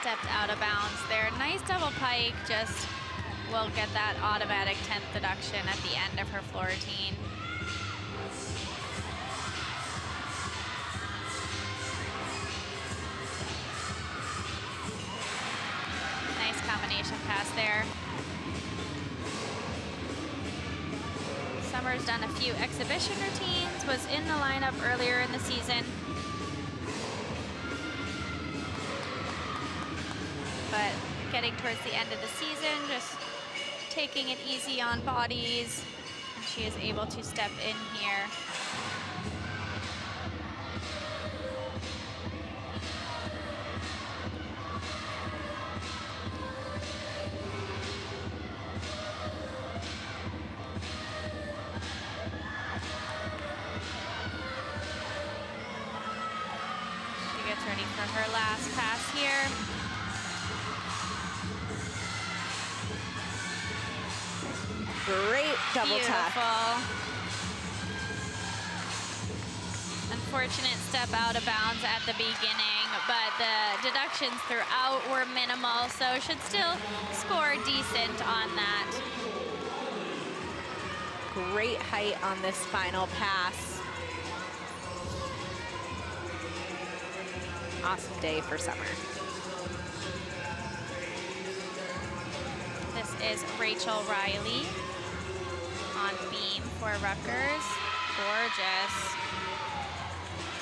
Stepped out of bounds there. Nice double pike, just will get that automatic 10th deduction at the end of her floor routine. Nice combination pass there. Summer's done a few exhibition routines, was in the lineup earlier in the season. But getting towards the end of the season, just taking it easy on bodies, and she is able to step in here. She gets ready for her last pass here. Great double tuck. Beautiful. Unfortunate step out of bounds at the beginning, but the deductions throughout were minimal, so should still score decent on that. Great height on this final pass. Awesome day for Summer. This is Rachel Riley on beam for Rutgers. Gorgeous.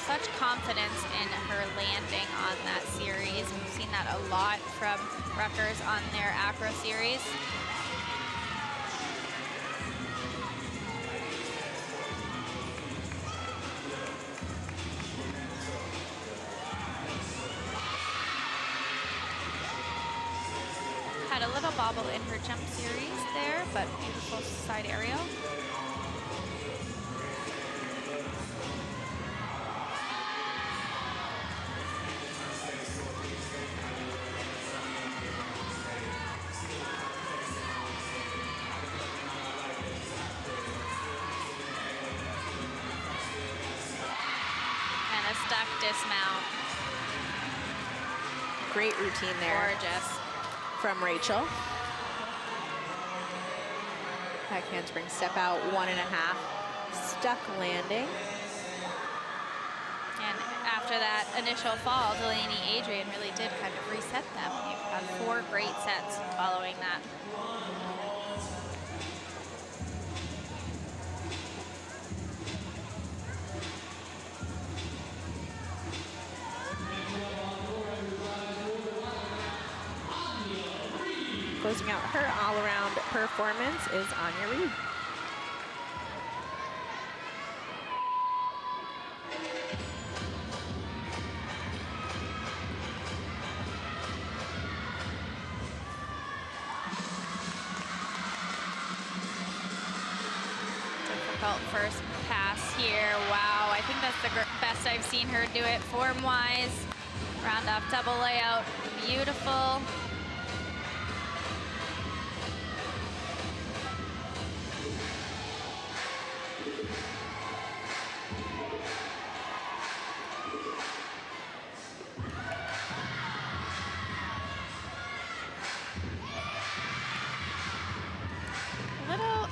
Such confidence in her landing on that series. We've seen that a lot from Rutgers on their acro series. Had a little bobble in her jump series there, but beautiful side aerial. And a stuck dismount. Great routine there. Gorgeous. From Rachel. Back handspring step out, 1.5. Stuck landing. And after that initial fall, Delaney Adrian really did kind of reset them. You've had 4 great sets following that. Closing out her all-around performance is Anya Reed. Difficult first pass here. Wow, I think that's the best I've seen her do it form-wise. Round off double layout, beautiful.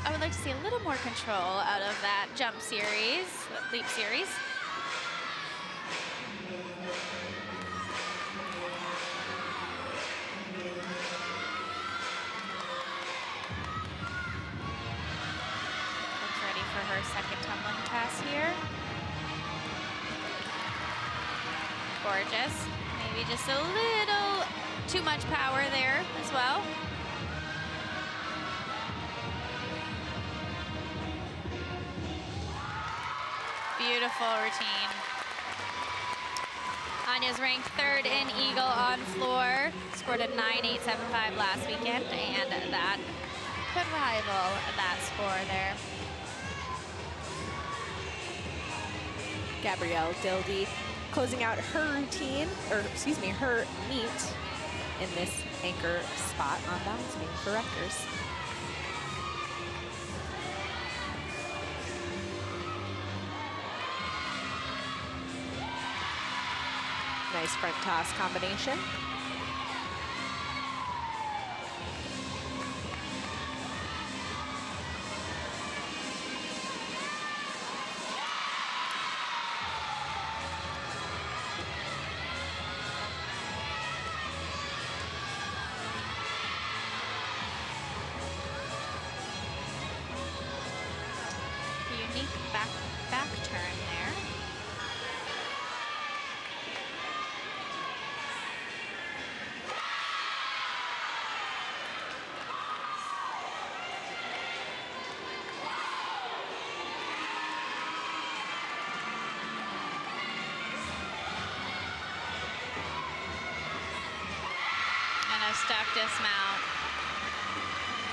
I would like to see a little more control out of that jump series, leap series. gorgeous. Maybe just a little too much power there as well. Beautiful routine. Anya's ranked 3rd in Eagle on floor. Scored a 9.875 last weekend, and that could rival that score there. Gabrielle Dildy closing out her routine, or excuse me, her meet in this anchor spot on balance beam for Rutgers. Nice front toss combination. Unique back turn there. Step dismount.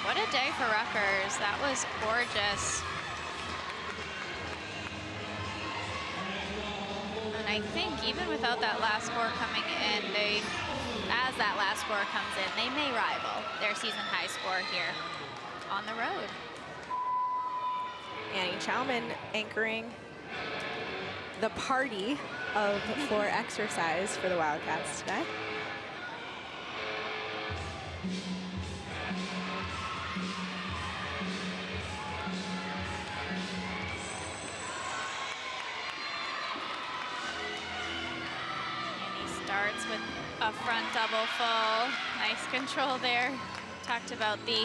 What a day for Rutgers. That was gorgeous. And I think even without that last score coming in, as that last score comes in, they may rival their season high score here on the road. Annie Chauman anchoring the party of floor exercise for the Wildcats today. Starts with a front double full. Nice control there. Talked about the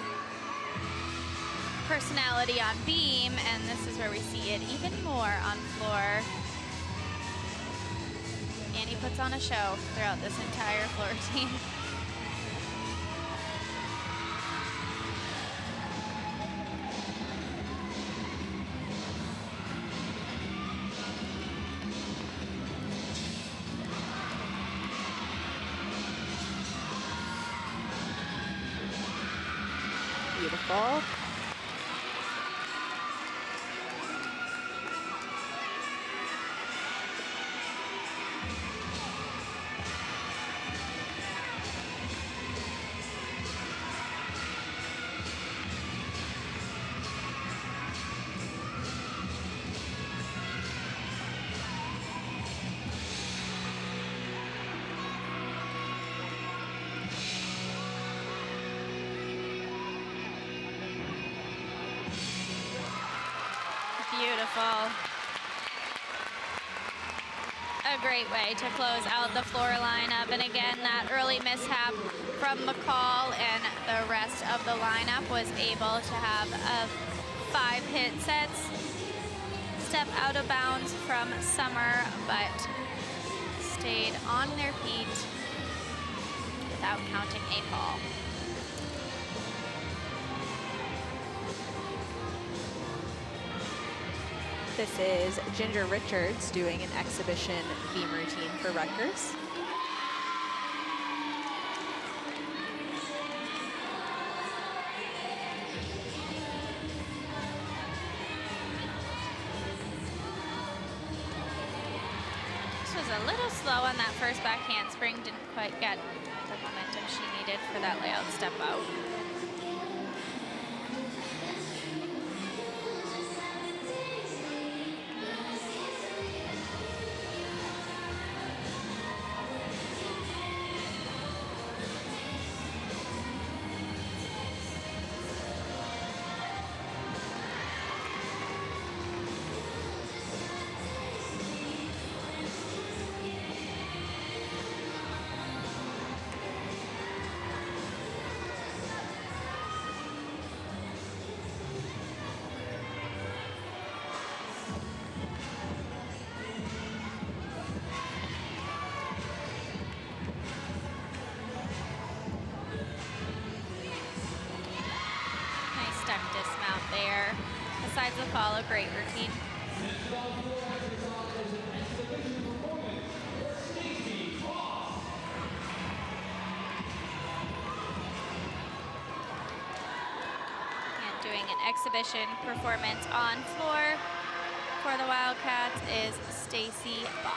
personality on beam, and this is where we see it even more on floor. Annie puts on a show throughout this entire floor routine. Beautiful. Beautiful. A great way to close out the floor lineup. And again, that early mishap from McCall and the rest of the lineup was able to have a 5-hit sets. Step out of bounds from Summer, but stayed on their feet without counting a fall. This is Ginger Richards doing an exhibition beam routine for Rutgers. This was a little slow on that first back handspring. Didn't quite get the momentum she needed for that layout step out. Besides the follow, great routine. And doing an exhibition performance on floor for the Wildcats is Stacy Boss.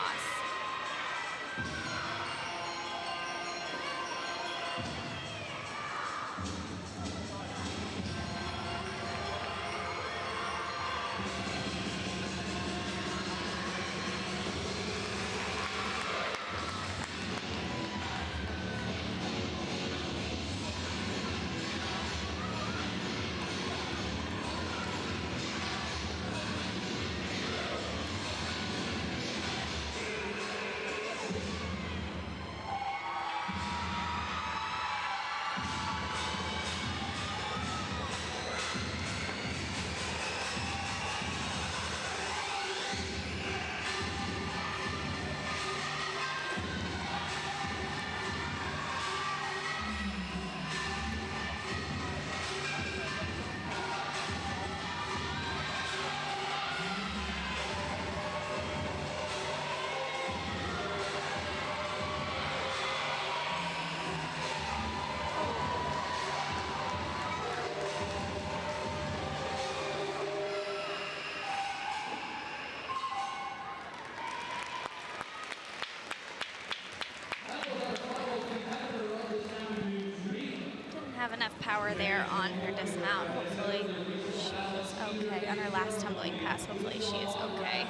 Have enough power there on her dismount. Hopefully she is okay. On her last tumbling pass, hopefully she is okay.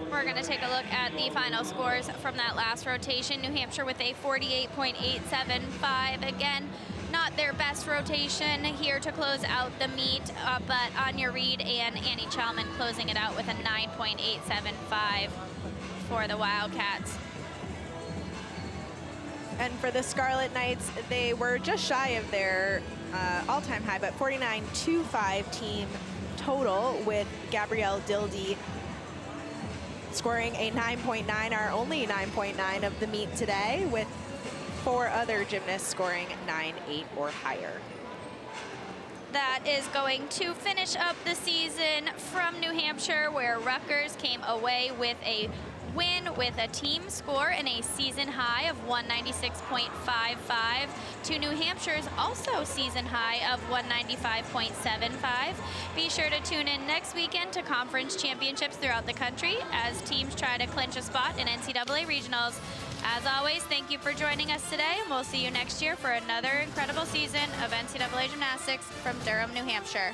We're going to take a look at the final scores from that last rotation. New Hampshire with a 48.875. Again, not their best rotation here to close out the meet, but Anya Reed and Annie Chalman closing it out with a 9.875 for the Wildcats. And for the Scarlet Knights, they were just shy of their all-time high, but 49.25 team total, with Gabrielle Dildy scoring a 9.9, our only 9.9 of the meet today, with 4 other gymnasts scoring 9.8 or higher. That is going to finish up the season from New Hampshire, where Rutgers came away with a win with a team score and a season high of 196.55 to New Hampshire's also season high of 195.75. Be sure to tune in next weekend to conference championships throughout the country as teams try to clinch a spot in NCAA regionals. As always, thank you for joining us today, and we'll see you next year for another incredible season of NCAA gymnastics from Durham, New Hampshire.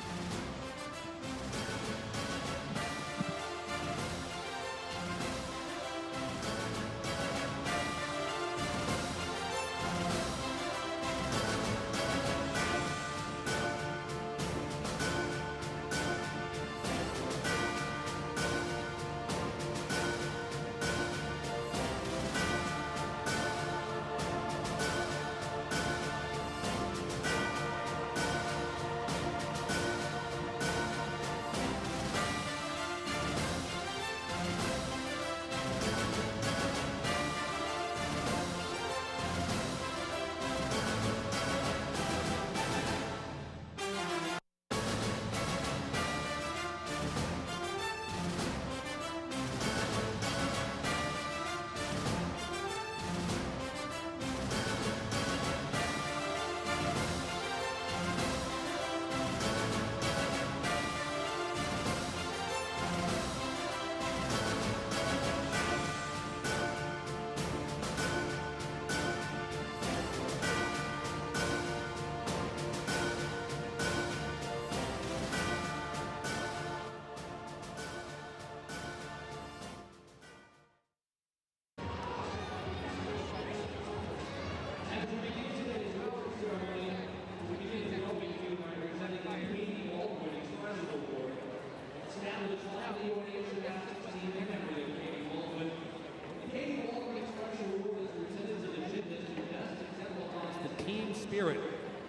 Spirit,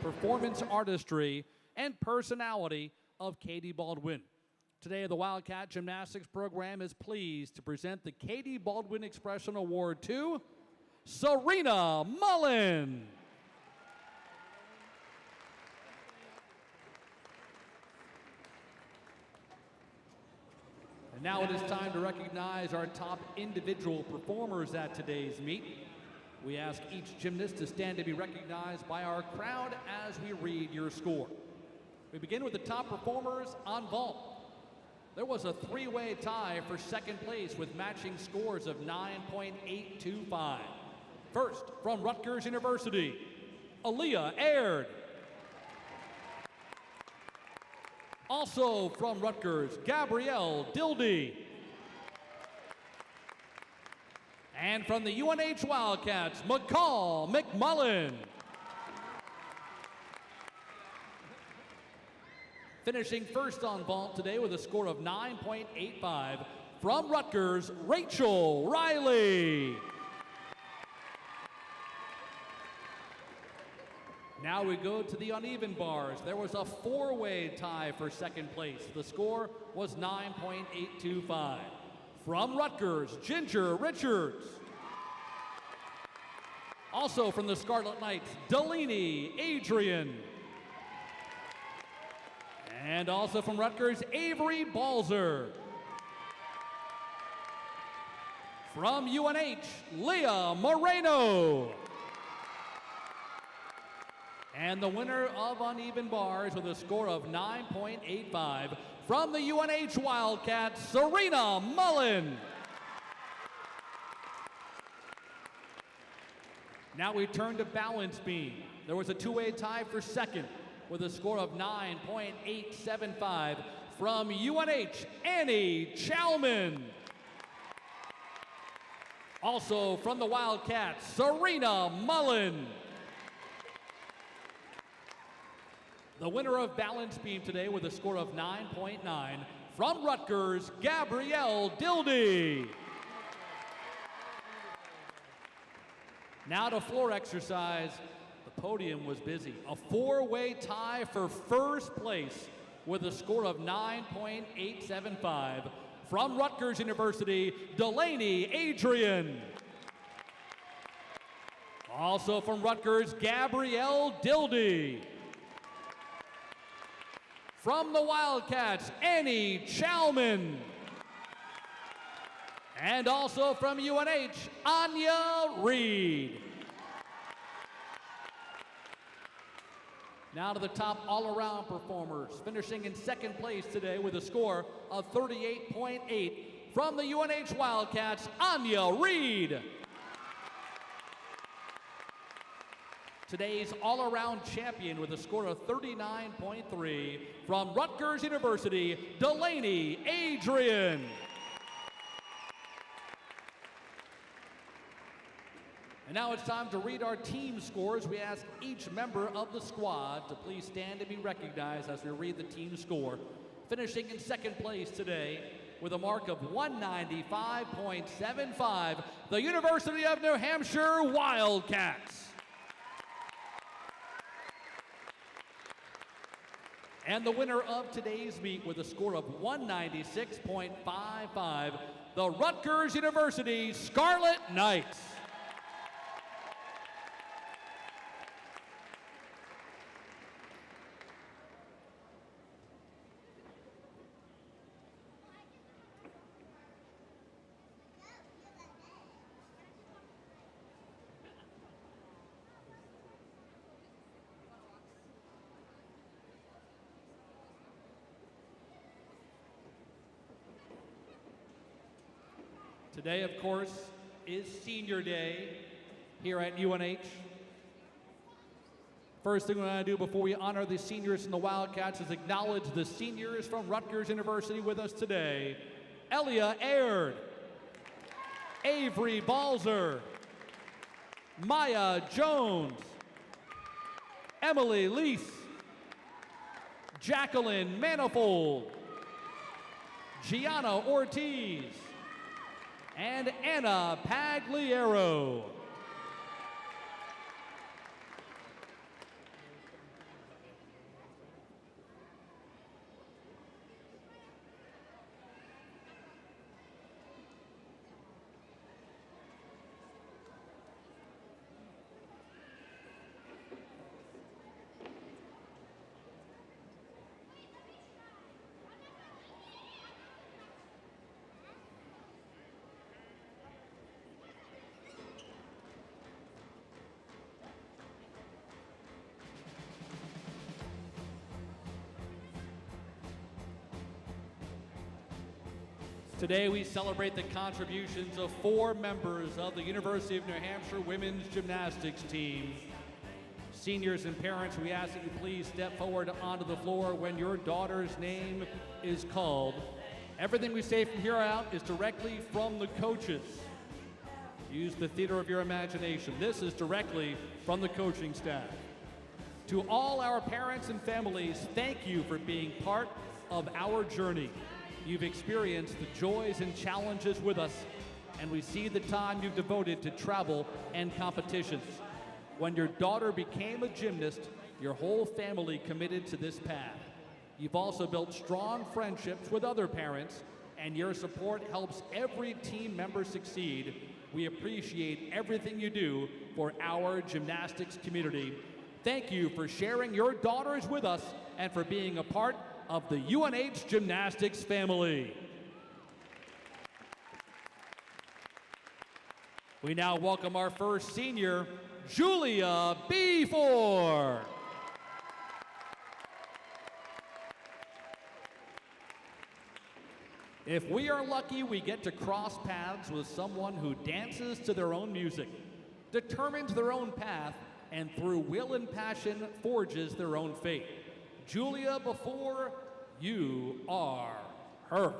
performance artistry, and personality of Katie Baldwin. Today, the Wildcat Gymnastics program is pleased to present the Katie Baldwin Expression Award to Serena Mullen. Now it is time to recognize our top individual performers at today's meet. We ask each gymnast to stand to be recognized by our crowd as we read your score. We begin with the top performers on vault. There was a three-way tie for second place with matching scores of 9.825. First, from Rutgers University, Aaliyah Aird. Also from Rutgers, Gabrielle Dildy. And from the UNH Wildcats, McCall McMullen. Finishing first on vault today with a score of 9.85 from Rutgers, Rachel Riley. Now we go to the uneven bars. There was a four-way tie for second place. The score was 9.825. From Rutgers, Ginger Richards. Also from the Scarlet Knights, Delaney Adrian. And also from Rutgers, Avery Balzer. From UNH, Leah Moreno. And the winner of uneven bars with a score of 9.85 from the UNH Wildcats, Serena Mullen. Now we turn to balance beam. There was a two-way tie for second with a score of 9.875 from UNH, Annie Chalman. Also from the Wildcats, Serena Mullen. The winner of balance beam today with a score of 9.9 from Rutgers, Gabrielle Dildy. Now to floor exercise. The podium was busy. A four-way tie for first place with a score of 9.875 from Rutgers University, Delaney Adrian. Also from Rutgers, Gabrielle Dildy. From the Wildcats, Annie Chalman. And also from UNH, Anya Reed. Now to the top all-around performers, finishing in second place today with a score of 38.8 from the UNH Wildcats, Anya Reed. Today's all-around champion with a score of 39.3 from Rutgers University, Delaney Adrian. And now it's time to read our team scores. We ask each member of the squad to please stand and be recognized as we read the team score. Finishing in second place today with a mark of 195.75, the University of New Hampshire Wildcats. And the winner of today's meet with a score of 196.55, the Rutgers University Scarlet Knights. Today, of course, is Senior Day here at UNH. First thing we're going to do before we honor the seniors and the Wildcats is acknowledge the seniors from Rutgers University with us today. Aaliyah Aird, Avery Balzer, Maya Jones, Emily Lease, Jacqueline Manifold, Gianna Ortiz, and Anna Pagliaro. Today we celebrate the contributions of 4 members of the University of New Hampshire women's gymnastics team. Seniors and parents, we ask that you please step forward onto the floor when your daughter's name is called. Everything we say from here out is directly from the coaches. Use the theater of your imagination. This is directly from the coaching staff. To all our parents and families, thank you for being part of our journey. You've experienced the joys and challenges with us, and we see the time you've devoted to travel and competitions. When your daughter became a gymnast, your whole family committed to this path. You've also built strong friendships with other parents, and your support helps every team member succeed. We appreciate everything you do for our gymnastics community. Thank you for sharing your daughters with us and for being a part of the UNH Gymnastics family. We now welcome our first senior, Julia B4. If we are lucky, we get to cross paths with someone who dances to their own music, determines their own path, and through will and passion forges their own fate. Julia B4, you are her.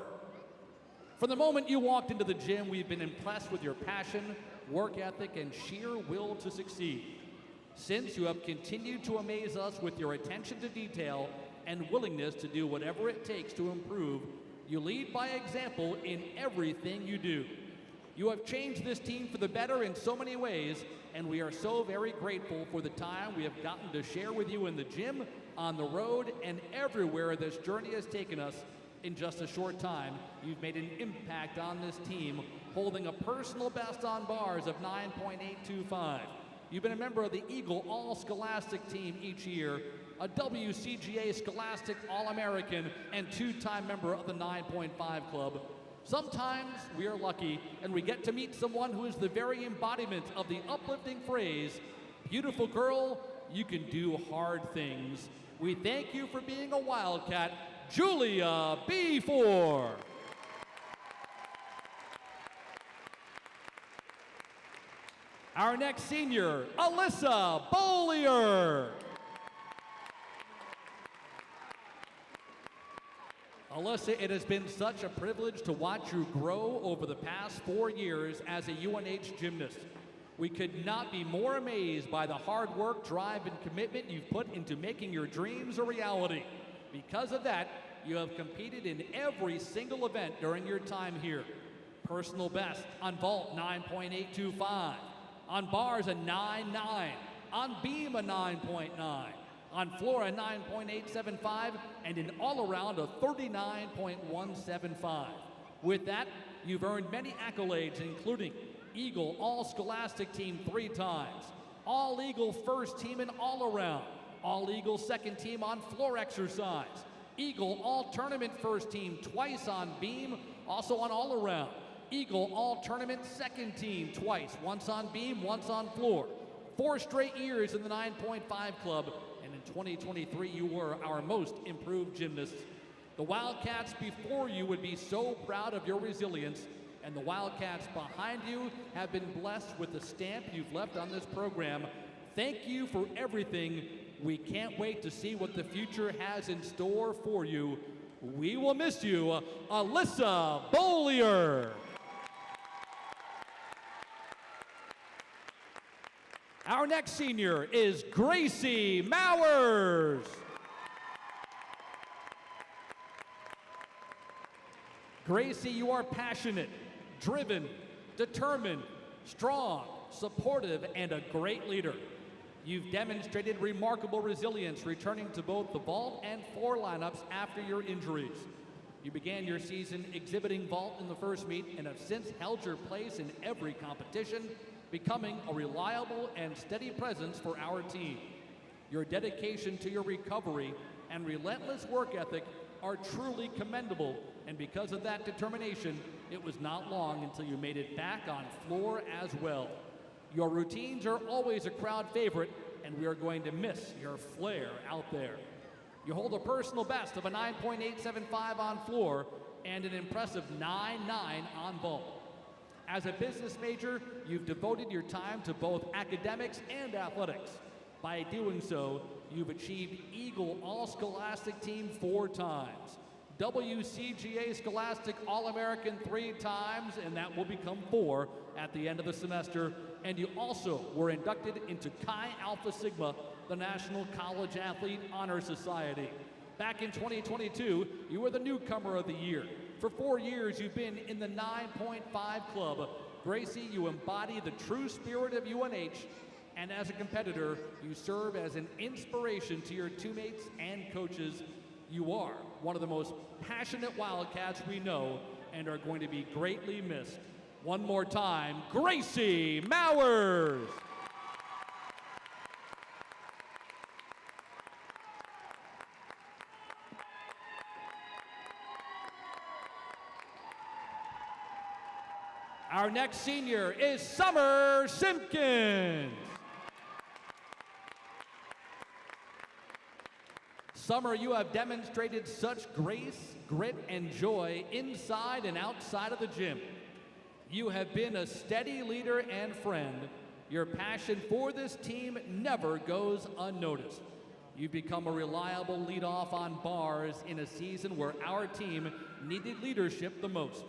From the moment you walked into the gym, we've been impressed with your passion, work ethic, and sheer will to succeed. Since you have continued to amaze us with your attention to detail and willingness to do whatever it takes to improve, you lead by example in everything you do. You have changed this team for the better in so many ways, and we are so very grateful for the time we have gotten to share with you in the gym, on the road, and everywhere this journey has taken us. In just a short time, you've made an impact on this team, holding a personal best on bars of 9.825. You've been a member of the Eagle All-Scholastic team each year, a WCGA Scholastic All-American, and 2-time member of the 9.5 Club. Sometimes we are lucky and we get to meet someone who is the very embodiment of the uplifting phrase, beautiful girl, you can do hard things. We thank you for being a Wildcat, Julia B4. Our next senior, Alyssa Bollier. Alyssa, it has been such a privilege to watch you grow over the past 4 years as a UNH gymnast. We could not be more amazed by the hard work, drive, and commitment you've put into making your dreams a reality. Because of that, you have competed in every single event during your time here. Personal best on vault 9.825, on bars a 9.9, on beam a 9.9, on floor a 9.875, and in all-around a 39.175. With that, you've earned many accolades, including Eagle All-Scholastic Team 3 times, All-Eagle First Team in all-around, All-Eagle Second Team on floor exercise, Eagle All-Tournament First Team twice on beam, also on all-around, Eagle All-Tournament Second Team twice, once on beam, once on floor, 4 straight years in the 9.5 Club, and in 2023 you were our most improved gymnast. The Wildcats before you would be so proud of your resilience, and the Wildcats behind you have been blessed with the stamp you've left on this program. Thank you for everything. We can't wait to see what the future has in store for you. We will miss you, Alyssa Bollier. Our next senior is Gracie Mowers. Gracie, you are passionate, driven, determined, strong, supportive, and a great leader. You've demonstrated remarkable resilience, returning to both the vault and floor lineups after your injuries. You began your season exhibiting vault in the first meet and have since held your place in every competition, becoming a reliable and steady presence for our team. Your dedication to your recovery and relentless work ethic are truly commendable, and because of that determination, it was not long until you made it back on floor as well. Your routines are always a crowd favorite, and we are going to miss your flair out there. You hold a personal best of a 9.875 on floor and an impressive 9.9 on ball. As a business major, you've devoted your time to both academics and athletics. By doing so, you've achieved Eagle All-Scholastic Team 4 times, WCGA Scholastic All-American 3 times, and that will become 4 at the end of the semester. And you also were inducted into Chi Alpha Sigma, the National College Athlete Honor Society. Back in 2022, you were the newcomer of the year. For 4 years, you've been in the 9.5 club. Gracie, you embody the true spirit of UNH, and as a competitor, you serve as an inspiration to your teammates and coaches. You are one of the most passionate Wildcats we know and are going to be greatly missed. One more time, Gracie Mowers. Our next senior is Summer Simpkins. Summer, you have demonstrated such grace, grit, and joy inside and outside of the gym. You have been a steady leader and friend. Your passion for this team never goes unnoticed. You've become a reliable leadoff on bars in a season where our team needed leadership the most.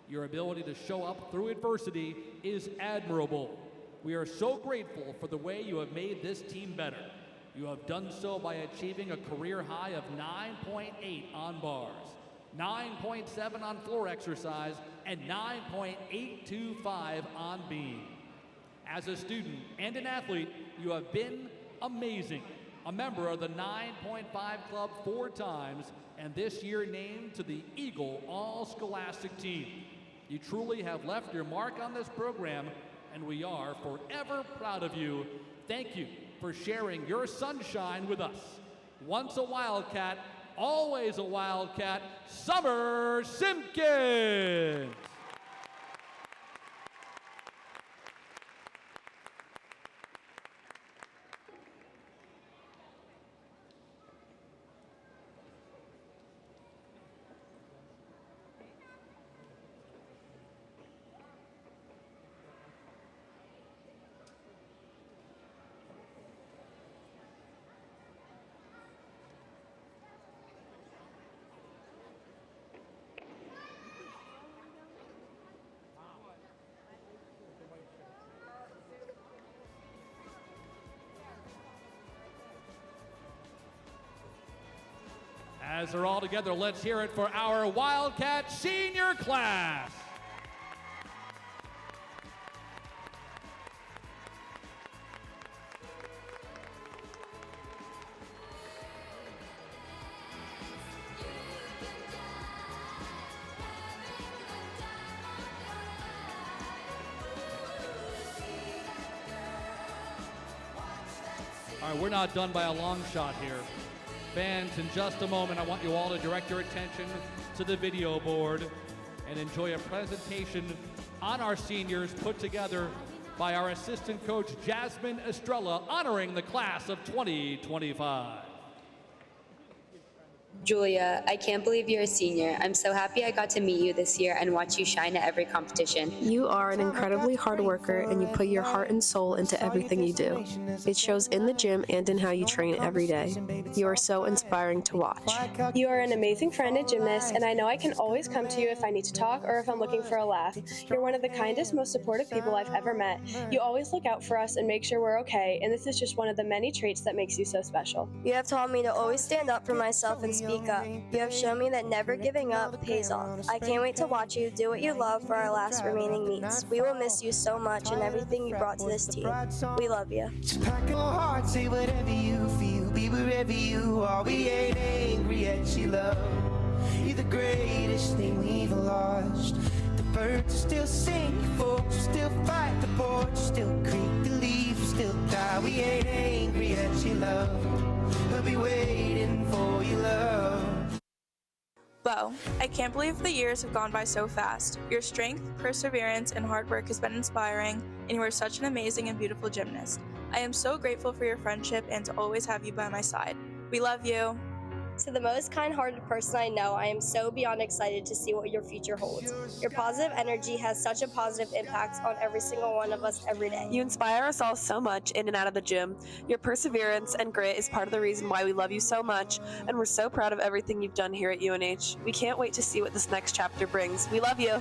Your ability to show up through adversity is admirable. We are so grateful for the way you have made this team better. You have done so by achieving a career high of 9.8 on bars, 9.7 on floor exercise, and 9.825 on beam. As a student and an athlete, you have been amazing. A member of the 9.5 Club 4 times, and this year named to the Eagle All-Scholastic Team. You truly have left your mark on this program, and we are forever proud of you. Thank you for sharing your sunshine with us. Once a Wildcat, always a Wildcat, Summer Simpkins. As they're all together, let's hear it for our Wildcat senior class. All right, we're not done by a long shot here. Fans, in just a moment, I want you all to direct your attention to the video board and enjoy a presentation on our seniors put together by our assistant coach, Jasmine Estrella, honoring the class of 2025. Julia, I can't believe you're a senior. I'm so happy I got to meet you this year and watch you shine at every competition. You are an incredibly hard worker and you put your heart and soul into everything you do. It shows in the gym and in how you train every day. You are so inspiring to watch. You are an amazing friend and gymnast, and I know I can always come to you if I need to talk or if I'm looking for a laugh. You're one of the kindest, most supportive people I've ever met. You always look out for us and make sure we're okay, and this is just one of the many traits that makes you so special. You have taught me to always stand up for myself and speak up. You have shown me that never giving up pays off. I can't wait to watch you do what you love for our last remaining meets. We will miss you so much and everything you brought to this team. We love you. Pack your heart, say whatever you feel, be wherever you are. We ain't angry at your love. You're the greatest thing we've lost. The birds still sing, folks still fight the porch, still creak the leaves, still die. We ain't angry at your love. We'll be waiting for your love. Bo, I can't believe the years have gone by so fast. Your strength, perseverance, and hard work has been inspiring, and you are such an amazing and beautiful gymnast. I am so grateful for your friendship and to always have you by my side. We love you. To the most kind-hearted person I know, I am so beyond excited to see what your future holds. Your positive energy has such a positive impact on every single one of us every day. You inspire us all so much in and out of the gym. Your perseverance and grit is part of the reason why we love you so much, and we're so proud of everything you've done here at UNH. We can't wait to see what this next chapter brings. We love you.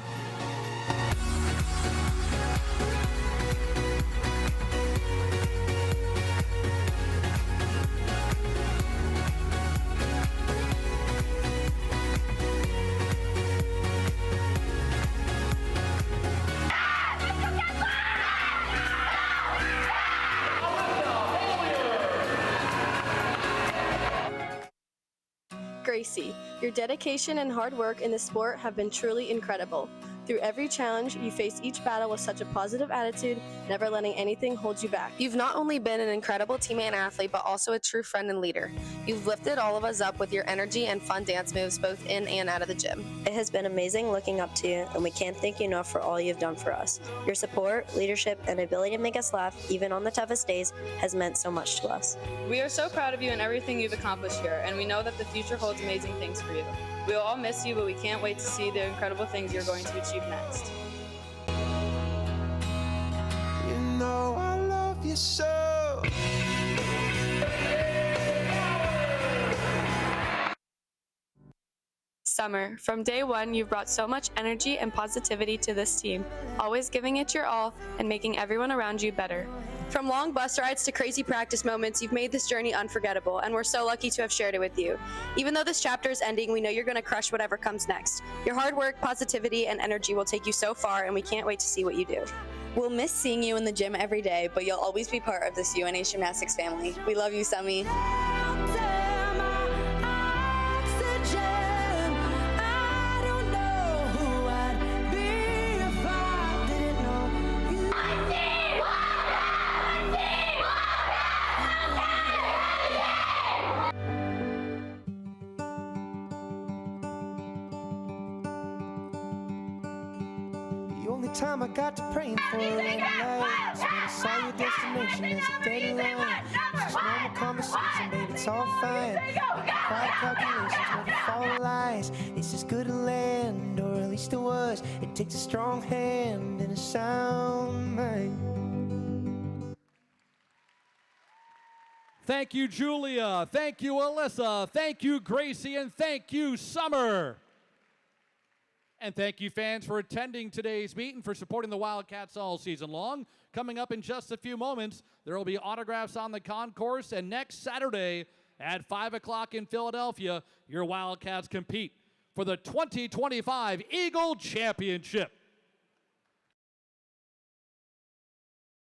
Gracie, your dedication and hard work in the sport have been truly incredible. Through every challenge, you face each battle with such a positive attitude, never letting anything hold you back. You've not only been an incredible teammate and athlete, but also a true friend and leader. You've lifted all of us up with your energy and fun dance moves both in and out of the gym. It has been amazing looking up to you, and we can't thank you enough for all you've done for us. Your support, leadership, and ability to make us laugh, even on the toughest days, has meant so much to us. We are so proud of you and everything you've accomplished here, and we know that the future holds amazing things for you. We will all miss you, but we can't wait to see the incredible things you're going to achieve next. You know I love you so. Summer, from day one, you've brought so much energy and positivity to this team, always giving it your all and making everyone around you better. From long bus rides to crazy practice moments, you've made this journey unforgettable, and we're so lucky to have shared it with you. Even though this chapter is ending, we know you're going to crush whatever comes next. Your hard work, positivity, and energy will take you so far, and we can't wait to see what you do. We'll miss seeing you in the gym every day, but you'll always be part of this UNH Gymnastics family. We love you, Summy. The only time I got to praying for a red light is when I saw your destination as a deadline. It's just normal conversation, baby, it's all fine. Quiet calculations, never fall lies. It's as good a land, or at least it was. It takes a strong hand and a sound mind. Thank you, Julia. Thank you, Alyssa. Thank you, Gracie. And thank you, Summer. And thank you, fans, for attending today's meet and for supporting the Wildcats all season long. Coming up in just a few moments, there will be autographs on the concourse. And next Saturday at 5 o'clock in Philadelphia, your Wildcats compete for the 2025 Eagle Championship.